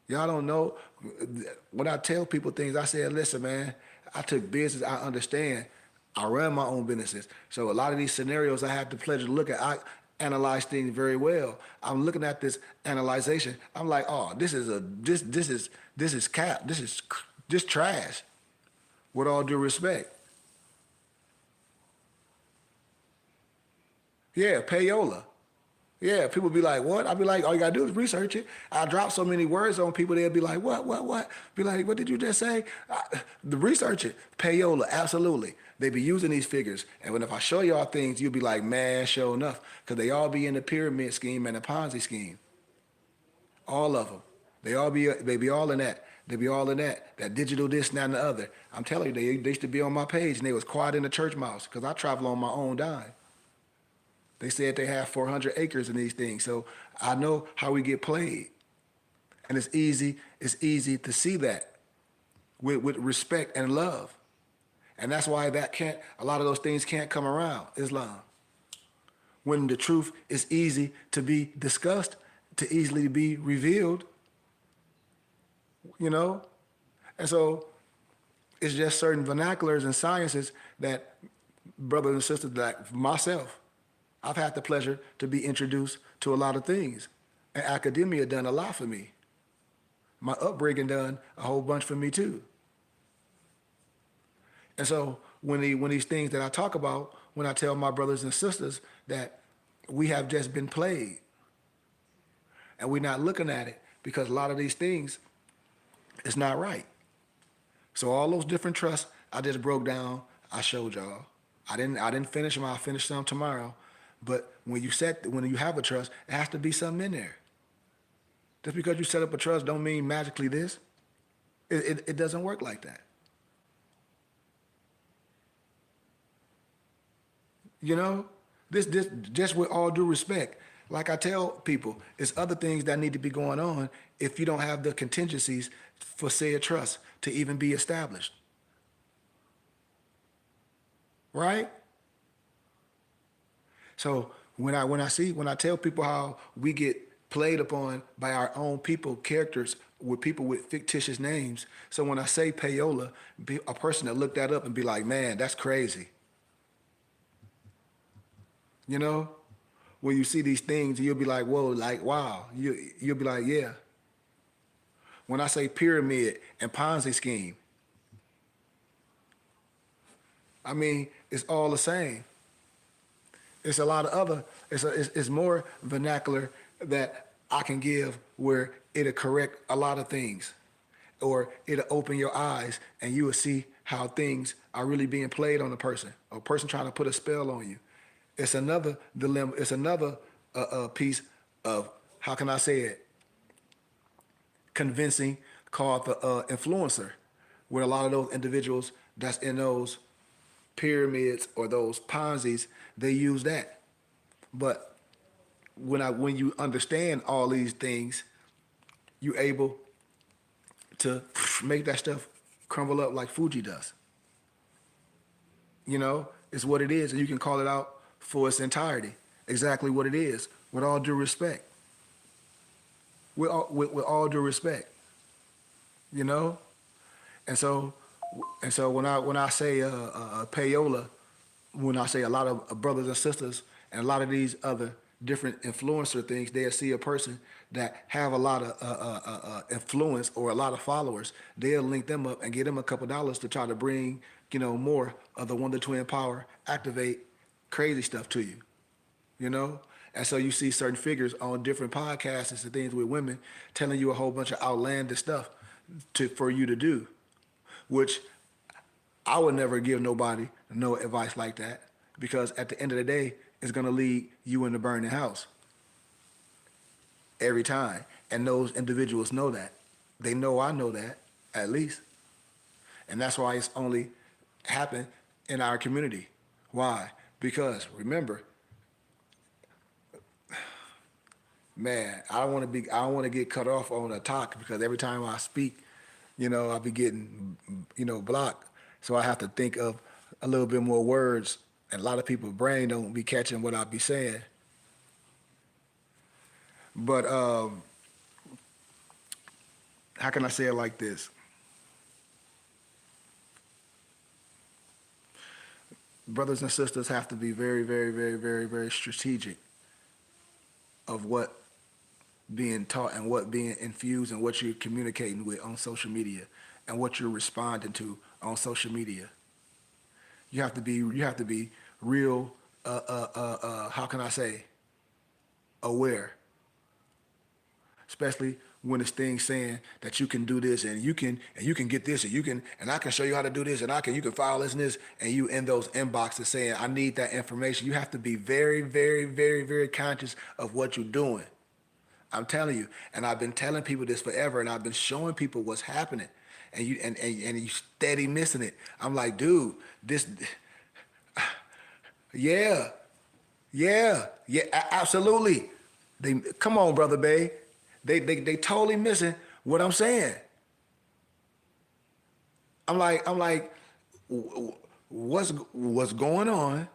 Y'all don't know. When I tell people things, I say, listen, man, I took business, I understand. I run my own businesses. So a lot of these scenarios I have the pleasure to look at, I analyze things very well. I'm looking at this analyzation. I'm like, oh, this is cap. This is just trash. With all due respect. Yeah, payola. Yeah, people be like, what? I be like, all you gotta do is research it. I drop so many words on people, they'll be like, what? Be like, what did you just say? The research it. Payola, absolutely. They be using these figures. And when if I show y'all things, you'll be like, man, sure enough. Because they all be in the pyramid scheme and the Ponzi scheme. All of them. They be all in that. They be all in that. That digital this, and that, and the other. I'm telling you, they used to be on my page and they was quiet in the church mouse because I travel on my own dime. They said they have 400 acres in these things. So I know how we get played. And it's easy to see that with respect and love. And that's why a lot of those things can't come around Islam. When the truth is easy to be discussed, to easily be revealed, you know? And so it's just certain vernaculars and sciences that brothers and sisters like myself, I've had the pleasure to be introduced to a lot of things. And academia done a lot for me. My upbringing done a whole bunch for me too. And so when these things that I talk about, when I tell my brothers and sisters that we have just been played and we're not looking at it because a lot of these things is not right. So all those different trusts I just broke down, I showed y'all. I didn't finish them. I'll finish some tomorrow. But when you have a trust, it has to be something in there. Just because you set up a trust don't mean magically this. It doesn't work like that. You know? This just with all due respect. Like I tell people, it's other things that need to be going on if you don't have the contingencies for said trust to even be established. Right? So when I tell people how we get played upon by our own people, characters with people with fictitious names. So when I say payola, be a person that look that up and be like, man, that's crazy. You know? When you see these things, you'll be like, whoa, like, wow. You'll be like, yeah. When I say pyramid and Ponzi scheme, I mean, it's all the same. It's a lot of other, it's more vernacular that I can give where it'll correct a lot of things or it'll open your eyes and you will see how things are really being played on a person, or a person trying to put a spell on you. It's another dilemma. It's another piece of, how can I say it, convincing, called the influencer, where a lot of those individuals that's in those pyramids or those Ponzi's, they use that. But when you understand all these things, you're able to make that stuff crumble up like Fuji does. You know, it's what it is, and you can call it out for its entirety. Exactly what it is, with all due respect. With all due respect, you know. And so when I say payola, when I say a lot of brothers and sisters and a lot of these other different influencer things, they'll see a person that have a lot of influence or a lot of followers. They'll link them up and give them a couple dollars to try to bring, more of the Wonder Twin power, activate crazy stuff to you, you know? And so you see certain figures on different podcasts and things with women telling you a whole bunch of outlandish stuff for you to do, which I would never give nobody no advice like that, because at the end of the day, it's gonna lead you in the burning house every time. And those individuals know that. They know I know that, at least. And that's why it's only happened in our community. Why? Because remember, man, I don't want to get cut off on a talk, because every time I speak, I'll be getting, blocked. So I have to think of a little bit more words, and a lot of people's brain don't be catching what I be saying. But how can I say it like this? Brothers and sisters have to be very, very, very, very, very strategic of what being taught and what being infused and what you're communicating with on social media and what you're responding to on social media. You have to be real, how can I say, aware, especially when it's things saying that you can do this and you can get this and I can show you how to do this and you can file this and you in those inboxes saying I need that information. You have to be very, very, very, very conscious of what you're doing. I'm telling you, and I've been telling people this forever, and I've been showing people what's happening, and you steady missing it. I'm like, dude, this, yeah, yeah, yeah, absolutely. They come on, brother Bay. They totally missing what I'm saying. I'm like, what's going on?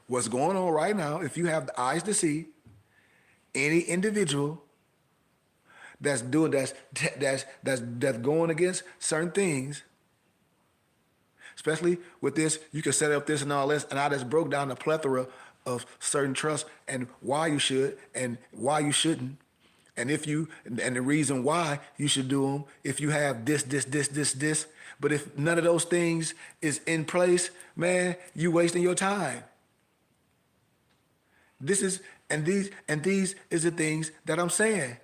What's going on right now? If you have the eyes to see, any individual that's going against certain things, especially with this, you can set up this and all this, and I just broke down the plethora of certain trusts and why you should and why you shouldn't, and the reason why you should do them if you have this. But if none of those things is in place, man, you wasting your time. These is the things that I'm saying.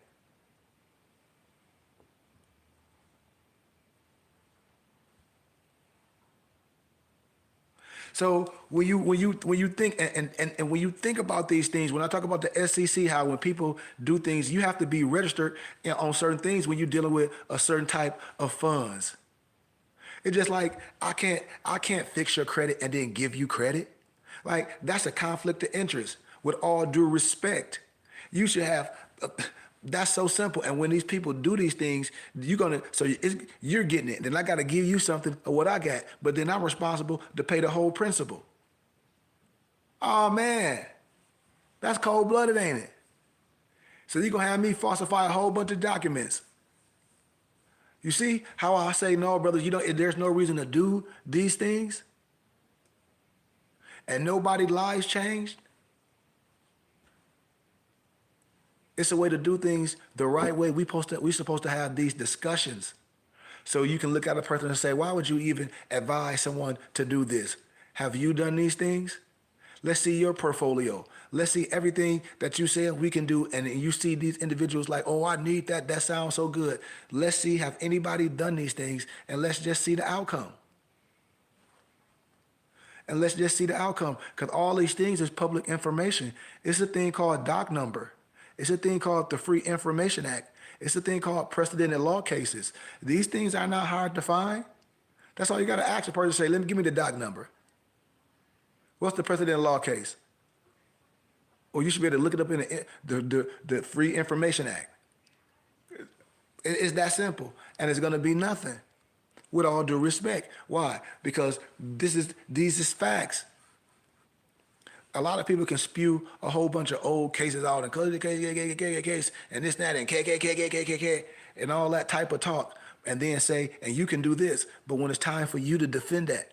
So when you think and when you think about these things, when I talk about the SEC, how when people do things, you have to be registered on certain things when you're dealing with a certain type of funds. It's just like I can't fix your credit and then give you credit. Like, that's a conflict of interest. With all due respect, you should have. That's so simple. And when these people do these things, you're getting it. Then I got to give you something of what I got. But then I'm responsible to pay the whole principal. Oh man, that's cold blooded, ain't it? So you're gonna have me falsify a whole bunch of documents. You see how I say no, brother? There's no reason to do these things, and nobody's lives changed. It's a way to do things the right way. We're supposed to have these discussions, so you can look at a person and say, "Why would you even advise someone to do this? Have you done these things? Let's see your portfolio. Let's see everything that you said we can do." And you see these individuals like, "Oh, I need that. That sounds so good." Let's see, have anybody done these things? And let's just see the outcome. And let's just see the outcome. Because all these things is public information. It's a thing called doc number. It's a thing called the Free Information Act. It's a thing called precedented law cases. These things are not hard to find. That's all you got to ask a person, say, give me the doc number. What's the precedent law case? Or you should be able to look it up in the Free Information Act. It's that simple. And it's going to be nothing, with all due respect. Why? Because these is facts. A lot of people can spew a whole bunch of old cases out and case and this, that, and K, and all that type of talk, and then say, and you can do this. But when it's time for you to defend that,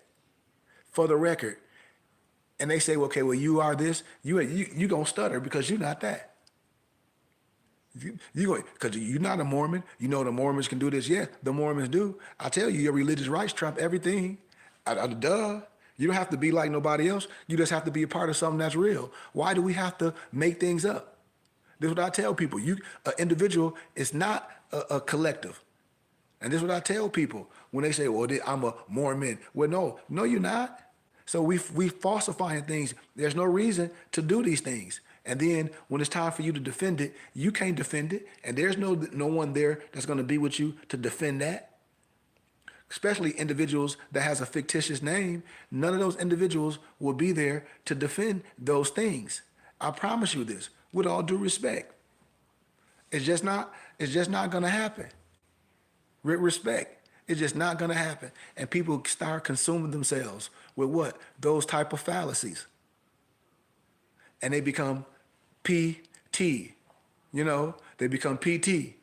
for the record, and they say, well, okay, well, you are this, you gonna stutter because you're not that. Because you're not a Mormon. You know the Mormons can do this. Yeah, the Mormons do. I tell you, your religious rights trump everything. Duh. You don't have to be like nobody else. You just have to be a part of something that's real. Why do we have to make things up? This is what I tell people. An individual is not a collective. And this is what I tell people when they say, well, I'm a Mormon. Well, no, you're not. So we falsifying things. There's no reason to do these things. And then when it's time for you to defend it, you can't defend it. And there's no one there that's going to be with you to defend that. Especially individuals that has a fictitious name. None of those individuals will be there to defend those things. I promise you this, with all due respect. It's just not going to happen. With respect, it's just not going to happen. And people start consuming themselves with what? Those type of fallacies. And they become PT, they become PT,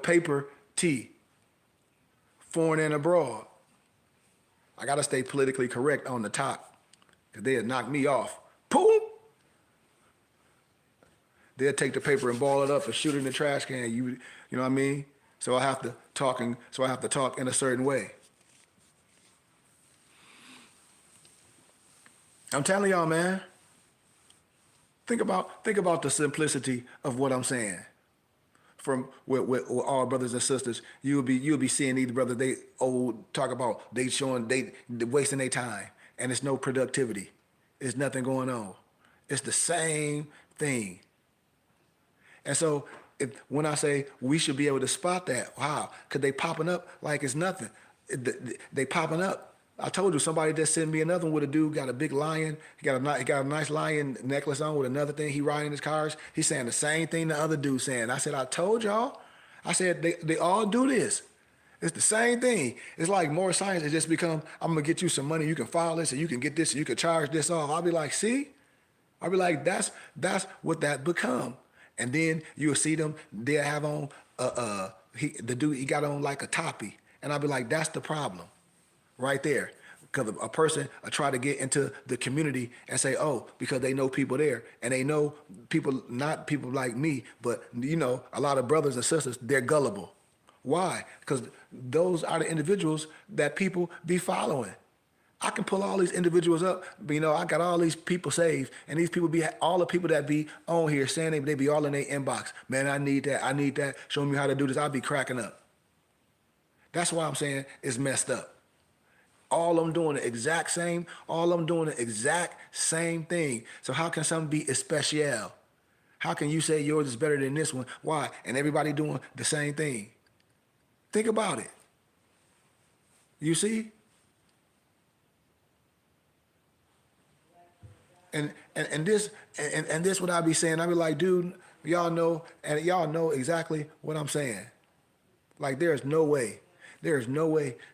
paper T, foreign and abroad. I got to stay politically correct on the top because they'll knock me off. Boom! They'll take the paper and ball it up and shoot it in the trash can. You know what I mean? So I have to talk in a certain way. I'm telling y'all, man. Think about the simplicity of what I'm saying. From with all brothers and sisters, you'll be seeing these brothers. They talk about they wasting their time, and it's no productivity. It's nothing going on. It's the same thing. And so when I say we should be able to spot that, wow, because they popping up like it's nothing. They popping up. I told you, somebody just sent me another one with a dude got a big lion. He got a nice lion necklace on with another thing. He riding his cars. He's saying the same thing the other dude saying. I said, I told y'all. I said, they all do this. It's the same thing. It's like more science. It just become, I'm going to get you some money. You can file this and you can get this and you can charge this off. I'll be like, see? I'll be like, that's what that become. And then you'll see them, they'll have on, the dude, he got on like a toppy. And I'll be like, that's the problem. Right there, because a person try to get into the community and say, oh, because they know people there, and they know people, not people like me, but a lot of brothers and sisters, they're gullible. Why? Because those are the individuals that people be following. I can pull all these individuals up, but I got all these people saved, and these people be all the people that be on here saying they be all in their inbox. Man, I need that. Show me how to do this. I'll be cracking up. That's why I'm saying it's messed up. All I'm doing the exact same. All I'm doing the exact same thing. So how can something be especial? How can you say yours is better than this one? Why? And everybody doing the same thing. Think about it. You see? And this and this what I be saying. I be like, dude, y'all know exactly what I'm saying. Like there is no way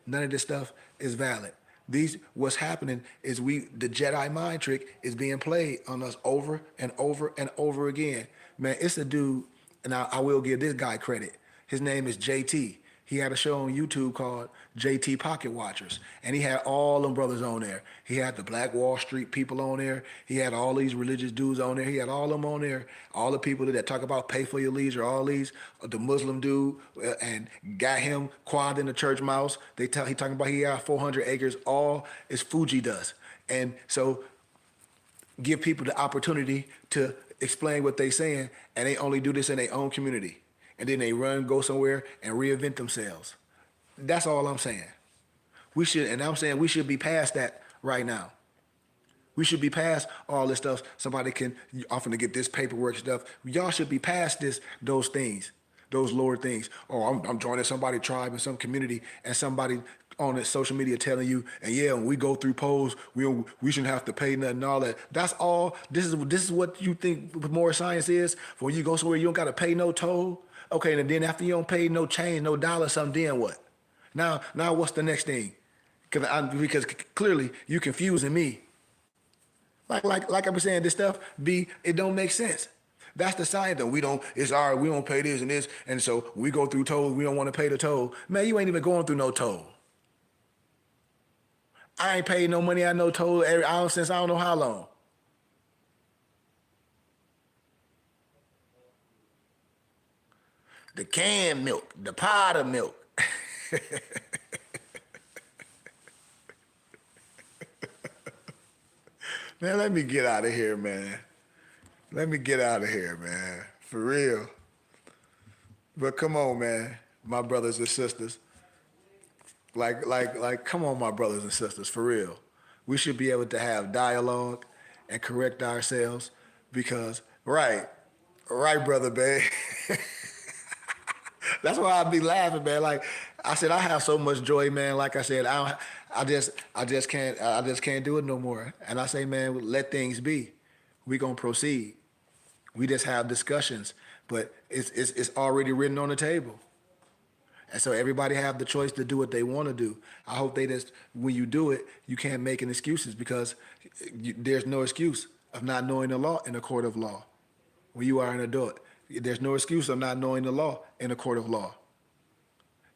none of this stuff is valid. These what's happening is the Jedi mind trick is being played on us over and over and over again. Man, it's a dude, and I will give this guy credit. His name is JT. He had a show on YouTube called JT Pocket Watchers, and he had all them brothers on there. He had the Black Wall Street people on there. He had all these religious dudes on there. He had all them on there. All the people that talk about pay for your leisure, all these, the Muslim dude, and got him quad in the church mouse. He talking about he had 400 acres. All is Fuji dust, and so give people the opportunity to explain what they saying, and they only do this in their own community. And then they go somewhere and reinvent themselves. That's all I'm saying. I'm saying we should be past that right now. We should be past all this stuff. Somebody can often to get this paperwork stuff. Y'all should be past those things, those lower things. Oh, I'm joining somebody's tribe in some community, and somebody on the social media telling you, and yeah, when we go through polls, we shouldn't have to pay nothing and all that. That's all. This is what you think more science is. For when you go somewhere, you don't got to pay no toll. Okay, and then after you don't pay no change, no dollar, something, then what? Now what's the next thing? Because clearly you confusing me. Like I was saying, this stuff it don't make sense. That's the science though. We don't pay this and this, and so we go through toll, we don't want to pay the toll. Man, you ain't even going through no toll. I ain't paid no money, I no toll since I don't know how long. The canned milk, the powder milk. Man, let me get out of here, man. Let me get out of here, man. For real. But come on, man, my brothers and sisters. Come on, my brothers and sisters, for real. We should be able to have dialogue and correct ourselves because, right, brother, babe. That's why I be laughing, man. Like I said, I have so much joy, man. Like I said, I just can't do it no more. And I say, man, let things be. We gonna proceed. We just have discussions, but it's already written on the table. And so everybody have the choice to do what they want to do. I hope when you do it, you can't make any excuses because there's no excuse of not knowing the law in a court of law. When you are an adult, there's no excuse of not knowing the law in a court of law.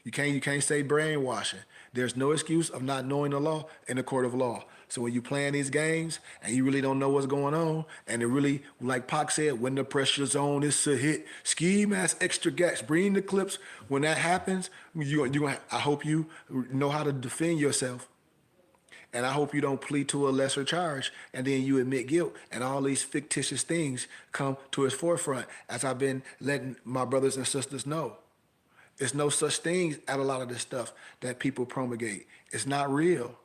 You can't say brainwashing. There's no excuse of not knowing the law in a court of law. So when you playing these games and you really don't know what's going on, and it really, like Pac said, when the pressure's on, it's a hit. Ski mask, extra gas, bring the clips. When that happens, I hope you know how to defend yourself. And I hope you don't plead to a lesser charge and then you admit guilt and all these fictitious things come to its forefront, as I've been letting my brothers and sisters know. There's no such things at a lot of this stuff that people promulgate. It's not real.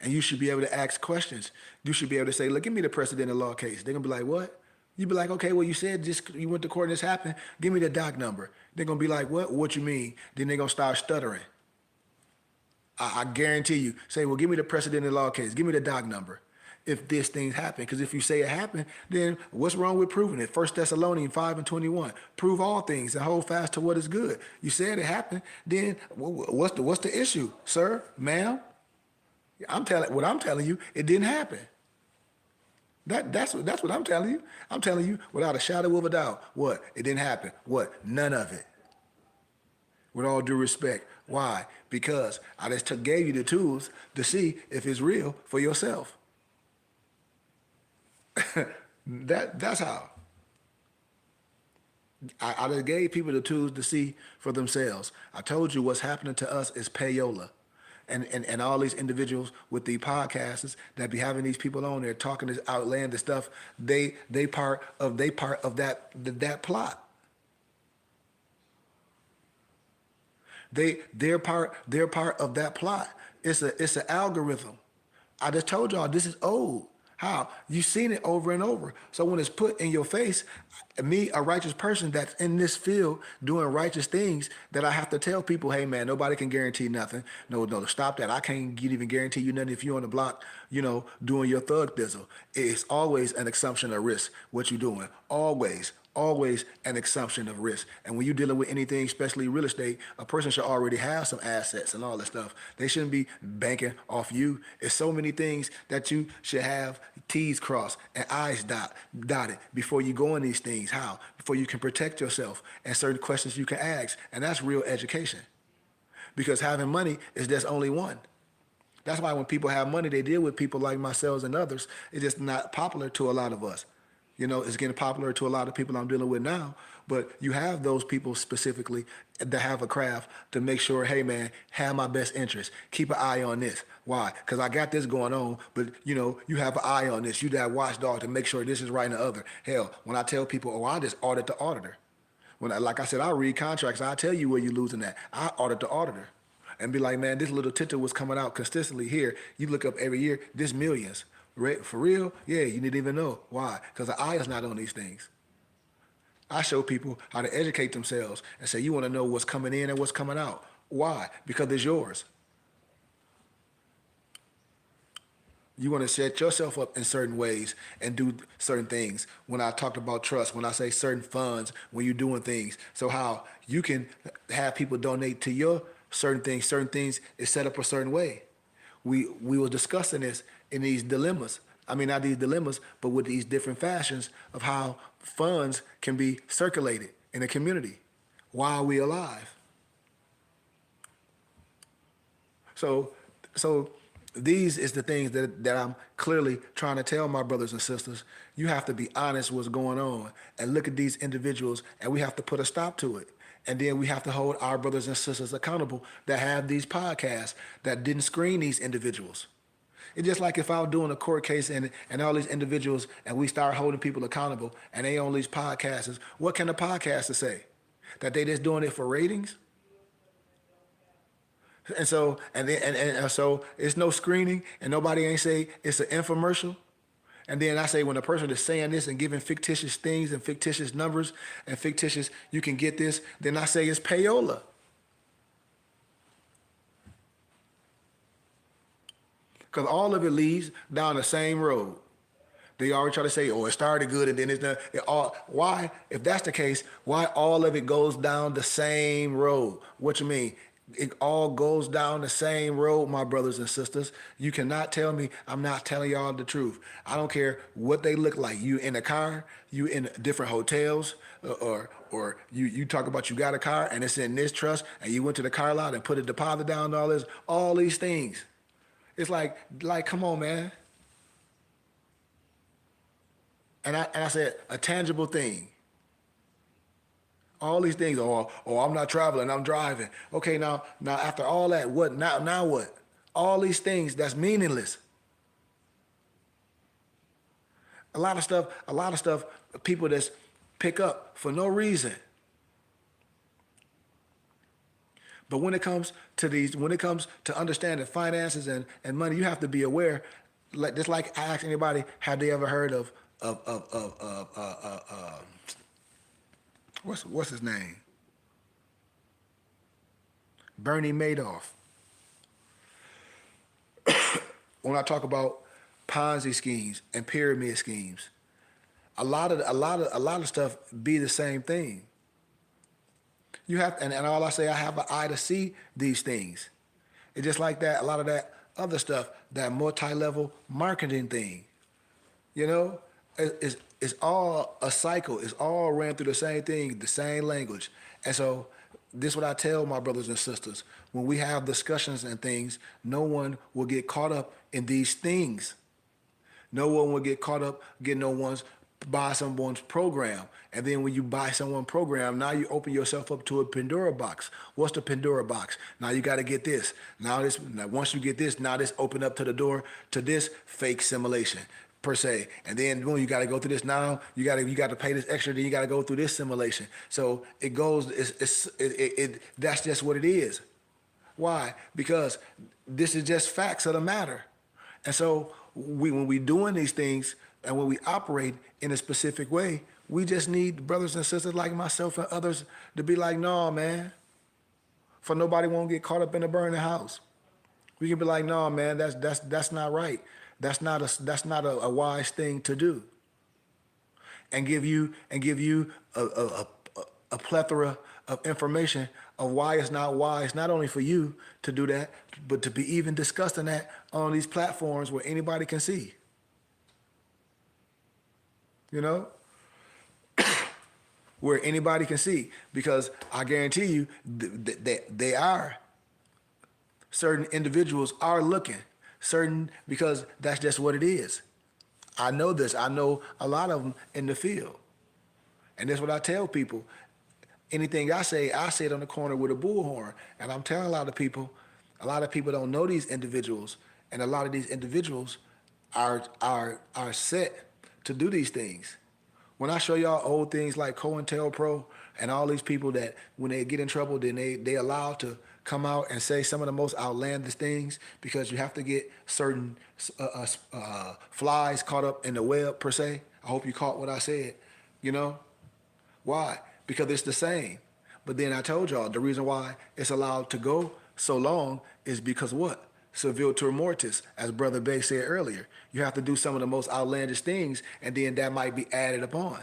And you should be able to ask questions. You should be able to say, look, give me the precedent of law case. They're going to be like, what? You'd be like, okay, well, you said you went to court and this happened. Give me the doc number. They're going to be like, what? What you mean? Then they're going to start stuttering. I guarantee you. Say, well, give me the precedent of law case. Give me the doc number if this thing happened. Because if you say it happened, then what's wrong with proving it? 1 Thessalonians 5:21. Prove all things and hold fast to what is good. You said it happened, then what's the issue, sir, ma'am? What I'm telling you, it didn't happen. That's what I'm telling you. I'm telling you without a shadow of a doubt. What? It didn't happen. What? None of it. With all due respect. Why? Because I just gave you the tools to see if it's real for yourself. That's how. I just gave people the tools to see for themselves. I told you what's happening to us is payola. And all these individuals with the podcasters that be having these people on there talking this outlandish stuff, they part of that plot. They're part of that plot. It's an algorithm. I just told y'all this is old. How? You've seen it over and over. So when it's put in your face, me, a righteous person that's in this field doing righteous things, that I have to tell people, hey man, nobody can guarantee nothing. No, no, stop that. I can't even guarantee you nothing if you're on the block, doing your thug thizzle. It's always an assumption of risk, what you're doing. Always an assumption of risk. And when you're dealing with anything, especially real estate, a person should already have some assets and all that stuff. They shouldn't be banking off you. It's so many things that you should have T's crossed and I's dotted before you go in these things. How? Before you can protect yourself, and certain questions you can ask. And that's real education. Because having money is just only one. That's why when people have money, they deal with people like myself and others. It's just not popular to a lot of us. It's getting popular to a lot of people I'm dealing with now, but you have those people specifically that have a craft to make sure, hey man, have my best interest. Keep an eye on this. Why? Because I got this going on, but you have an eye on this. You that watchdog to make sure this is right and the other. Hell, when I tell people, I just audit the auditor. Like I said, I read contracts. I tell you where you're losing at. I audit the auditor and be like, man, this little titter was coming out consistently here. You look up every year, this millions. For real? Yeah, you didn't even know. Why? Because the eye is not on these things. I show people how to educate themselves and say, you want to know what's coming in and what's coming out. Why? Because it's yours. You want to set yourself up in certain ways and do certain things. When I talked about trust, when I say certain funds, when you're doing things. So how you can have people donate to your certain things is set up a certain way. We were discussing this in these dilemmas. I mean, not these dilemmas, but with these different fashions of how funds can be circulated in the community while we alive. So these is the things that I'm clearly trying to tell my brothers and sisters. You have to be honest what's going on and look at these individuals, and we have to put a stop to it. And then we have to hold our brothers and sisters accountable that have these podcasts that didn't screen these individuals. It's just like if I was doing a court case and all these individuals and we start holding people accountable and they on these podcasts, what can the podcaster say? That they just doing it for ratings? And so so it's no screening and nobody ain't say it's an infomercial. And then I say when a person is saying this and giving fictitious things and fictitious numbers and fictitious, you can get this, then I say it's payola. Because all of it leads down the same road. They always try to say, it started good and then it's done. Why, if that's the case, why all of it goes down the same road? What you mean? It all goes down the same road, my brothers and sisters. You cannot tell me I'm not telling y'all the truth. I don't care what they look like. You in a car, you in different hotels, or you talk about you got a car and it's in this trust and you went to the car lot and put a deposit down and all these things. It's like, come on, man. And I said a tangible thing. All these things, I'm not traveling, I'm driving. Okay, now after all that, what now what? All these things that's meaningless. A lot of stuff people just pick up for no reason. But when it comes to understanding finances and money, you have to be aware. Just like I ask anybody, have they ever heard of what's his name? Bernie Madoff. When I talk about Ponzi schemes and pyramid schemes, a lot of stuff be the same thing. You have, and all I say, I have an eye to see these things. It's just like that. A lot of that other stuff, that multi-level marketing thing, it's all a cycle. It's all ran through the same thing, the same language. And so this is what I tell my brothers and sisters. When we have discussions and things, no one will get caught up in these things. No one will get caught up buy someone's program. And then when you buy someone's program, now you open yourself up to a Pandora box. What's the Pandora box? Now you got to get this. Now once you get this, now this open up to the door to this fake simulation per se. And then boom, you got to go through this. Now you got to pay this extra. Then you got to go through this simulation. So it goes. That's just what it is. Why? Because this is just facts of the matter. And so when we doing these things and when we operate in a specific way, we just need brothers and sisters like myself and others to be like, no, man, for nobody won't get caught up in a burning house. We can be like, no, man, that's not right. That's not a wise thing to do. And give you a plethora of information of why it's not wise, not only for you to do that, but to be even discussing that on these platforms where anybody can see. You know? Where anybody can see. Because I guarantee you that they are, certain individuals are looking. Because that's just what it is. I know this. I know a lot of them in the field. And that's what I tell people. Anything I say it on the corner with a bullhorn. And I'm telling a lot of people don't know these individuals. And a lot of these individuals are set to do these things. When I show y'all old things like COINTELPRO and all these people that when they get in trouble, then they allowed to come out and say some of the most outlandish things because you have to get certain flies caught up in the web, per se. I hope you caught what I said, you know? Why? Because it's the same. But then I told y'all the reason why it's allowed to go so long is because what? Civiliter mortis, as Brother Bay said earlier. You have to do some of the most outlandish things, and then that might be added upon.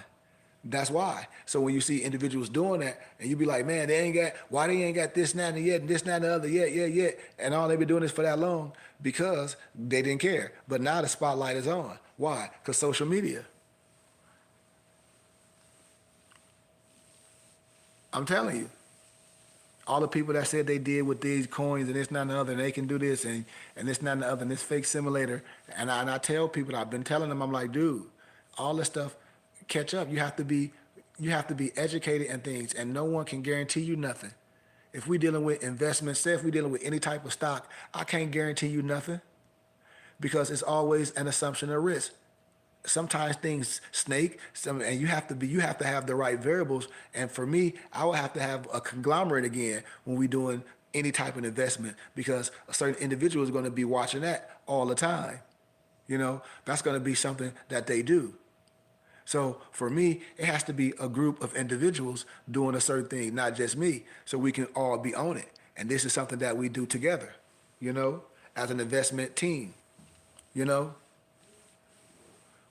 That's why. So when you see individuals doing that, and you be like, man, why they ain't got this, that, and yet, and this, that, and the other, yet, and all they been doing this for that long? Because they didn't care. But now the spotlight is on. Why? Because social media. I'm telling you. All the people that said they did with these coins and this, that, and the other, and they can do this and this, that, and the other, and this fake simulator. And I tell people, I've been telling them, I'm like, dude, all this stuff, catch up. You have to be educated in things, and no one can guarantee you nothing. If we dealing with investments, say if we dealing with any type of stock, I can't guarantee you nothing because it's always an assumption of risk. Sometimes things snake, and you have to have the right variables. And for me, I would have to have a conglomerate again when we doing any type of investment because a certain individual is going to be watching that all the time. You know, that's going to be something that they do. So for me, it has to be a group of individuals doing a certain thing, not just me, so we can all be on it. And this is something that we do together, you know, as an investment team, you know,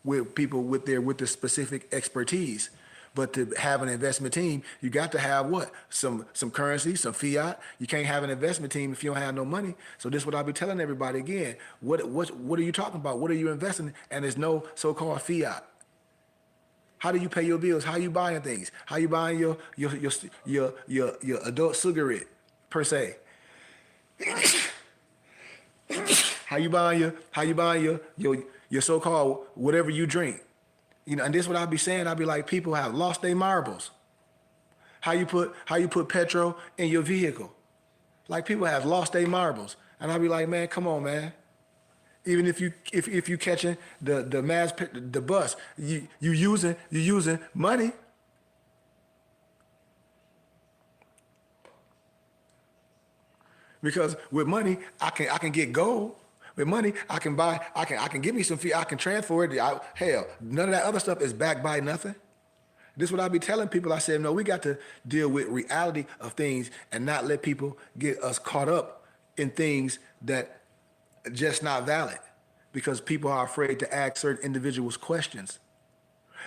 with people with the specific expertise. But to have an investment team, you got to have what? Some currency, some fiat. You can't have an investment team if you don't have no money. So this is what I'll be telling everybody again. What are you talking about? What are you investing in? And there's no so-called fiat. How do you pay your bills? How you buying things? How you buying your adult cigarette, per se? How you buying your so-called whatever you drink? You know, and this is what I'll be saying. I'll be like, people have lost their marbles. How you put petrol in your vehicle? Like people have lost their marbles. And I'll be like, man, come on, man. Even if you catching the bus, you using money. Because with money, I can get gold. With money, I can get me some fee. I can transfer it. Hell, none of that other stuff is backed by nothing. This is what I be telling people. I said, no, we got to deal with reality of things and not let people get us caught up in things that are just not valid because people are afraid to ask certain individuals questions.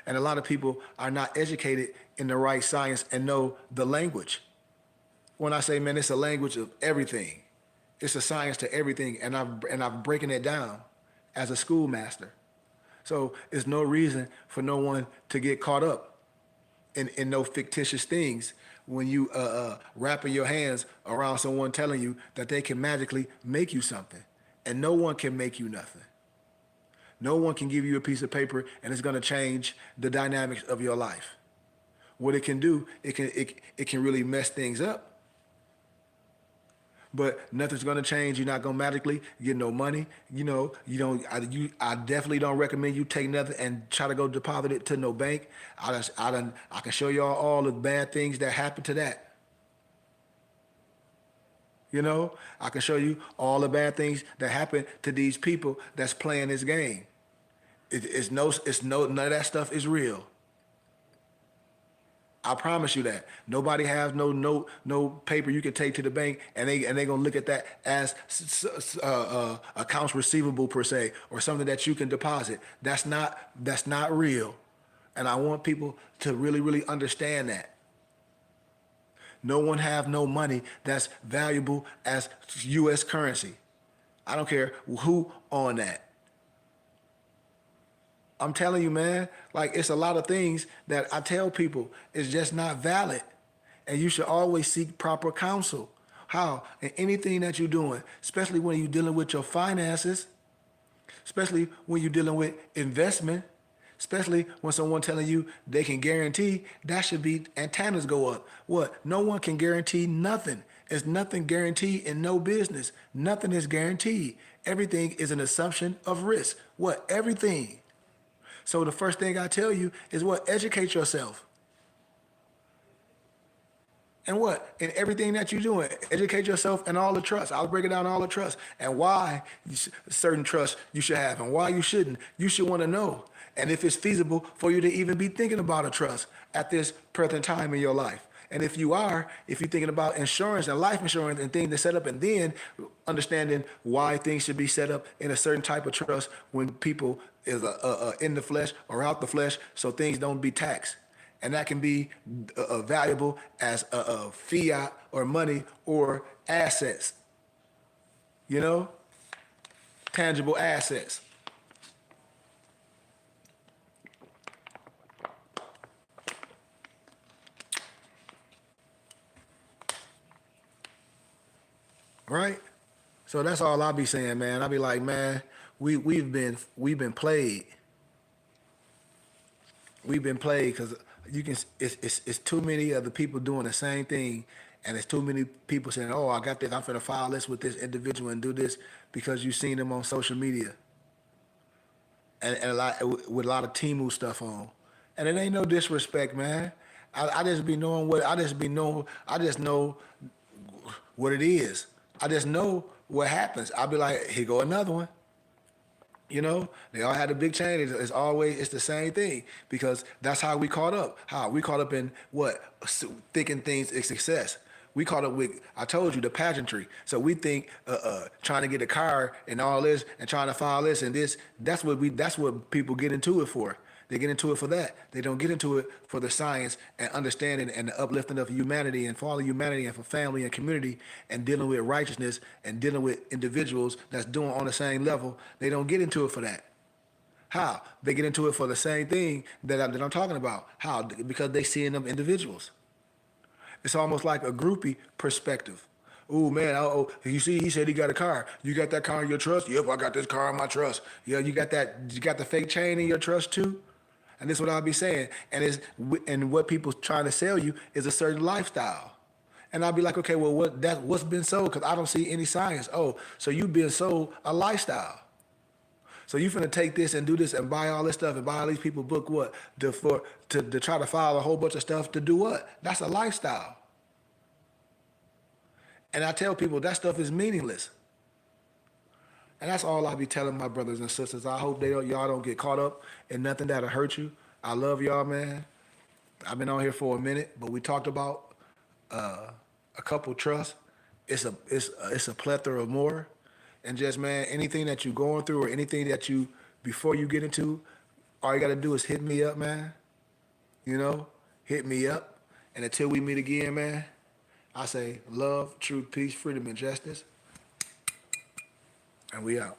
And a lot of people are not educated in the right science and know the language. When I say, man, it's a language of everything. It's a science to everything, and I'm breaking it down as a schoolmaster. So there's no reason for no one to get caught up in no fictitious things when you wrapping your hands around someone telling you that they can magically make you something, and no one can make you nothing. No one can give you a piece of paper and it's going to change the dynamics of your life. What it can do, it can really mess things up. But nothing's gonna change. You're not gonna magically get no money. You know, I definitely don't recommend you take nothing and try to go deposit it to no bank. I can show y'all all the bad things that happen to that. You know, I can show you all the bad things that happen to these people that's playing this game. None of that stuff is real. I promise you that. Nobody has no paper you can take to the bank, and they gonna look at that as accounts receivable per se, or something that you can deposit. That's not real, and I want people to really understand that. No one have no money that's valuable as U.S. currency. I don't care who on that. I'm telling you, man, like it's a lot of things that I tell people is just not valid. And you should always seek proper counsel. How? In anything that you're doing, especially when you're dealing with your finances, especially when you're dealing with investment, especially when someone telling you they can guarantee, that should be antennas go up. What? No one can guarantee nothing. There's nothing guaranteed in no business. Nothing is guaranteed. Everything is an assumption of risk. What? Everything. So the first thing I tell you is what? Educate yourself. And what? In everything that you're doing, educate yourself and all the trust. I'll break it down all the trust and why certain trust you should have and why you shouldn't. You should want to know. And if it's feasible for you to even be thinking about a trust at this present time in your life. And if you're thinking about insurance and life insurance and things to set up, and then understanding why things should be set up in a certain type of trust when people is in the flesh or out the flesh, so things don't be taxed. And that can be valuable as a fiat or money or assets, you know, tangible assets. Right? So that's all I'll be saying, man. I'll be like, man, we've been played. We've been played because you can. It's too many other people doing the same thing, and it's too many people saying, "Oh, I got this. I'm finna file this with this individual and do this," because you've seen them on social media and a lot with a lot of Timu stuff on, and it ain't no disrespect, man. I just be knowing what I just be knowing. I just know what it is. I just know what happens. I'll be like, here go another one. You know, they all had a big chain. It's the same thing because that's how we caught up. How we caught up in what thinking things is success. We caught up with I told you the pageantry. So we think trying to get a car and all this and trying to file this and this. That's what people get into it for. They get into it for that. They don't get into it for the science and understanding and the uplifting of humanity and for all of humanity and for family and community and dealing with righteousness and dealing with individuals that's doing on the same level. They don't get into it for that. How? They get into it for the same thing that I'm talking about. How? Because they see in them individuals. It's almost like a groupie perspective. Oh man, you see, he said he got a car. You got that car in your trust? Yep, I got this car in my trust. Yeah, you got that. You got the fake chain in your trust too. And this is what I'll be saying. And what people trying to sell you is a certain lifestyle. And I'll be like, okay, well, what's been sold? Because I don't see any science. Oh, so you been sold a lifestyle. So you finna take this and do this and buy all this stuff and buy all these people book what to try to file a whole bunch of stuff to do what? That's a lifestyle. And I tell people that stuff is meaningless. And that's all I be telling my brothers and sisters. I hope y'all don't get caught up in nothing that'll hurt you. I love y'all, man. I've been on here for a minute, but we talked about a couple trusts. It's a plethora of more. And just man, anything that you're going through or anything that you before you get into, all you gotta do is hit me up, man. You know, hit me up. And until we meet again, man, I say love, truth, peace, freedom, and justice. And we out.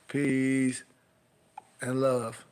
Peace and love.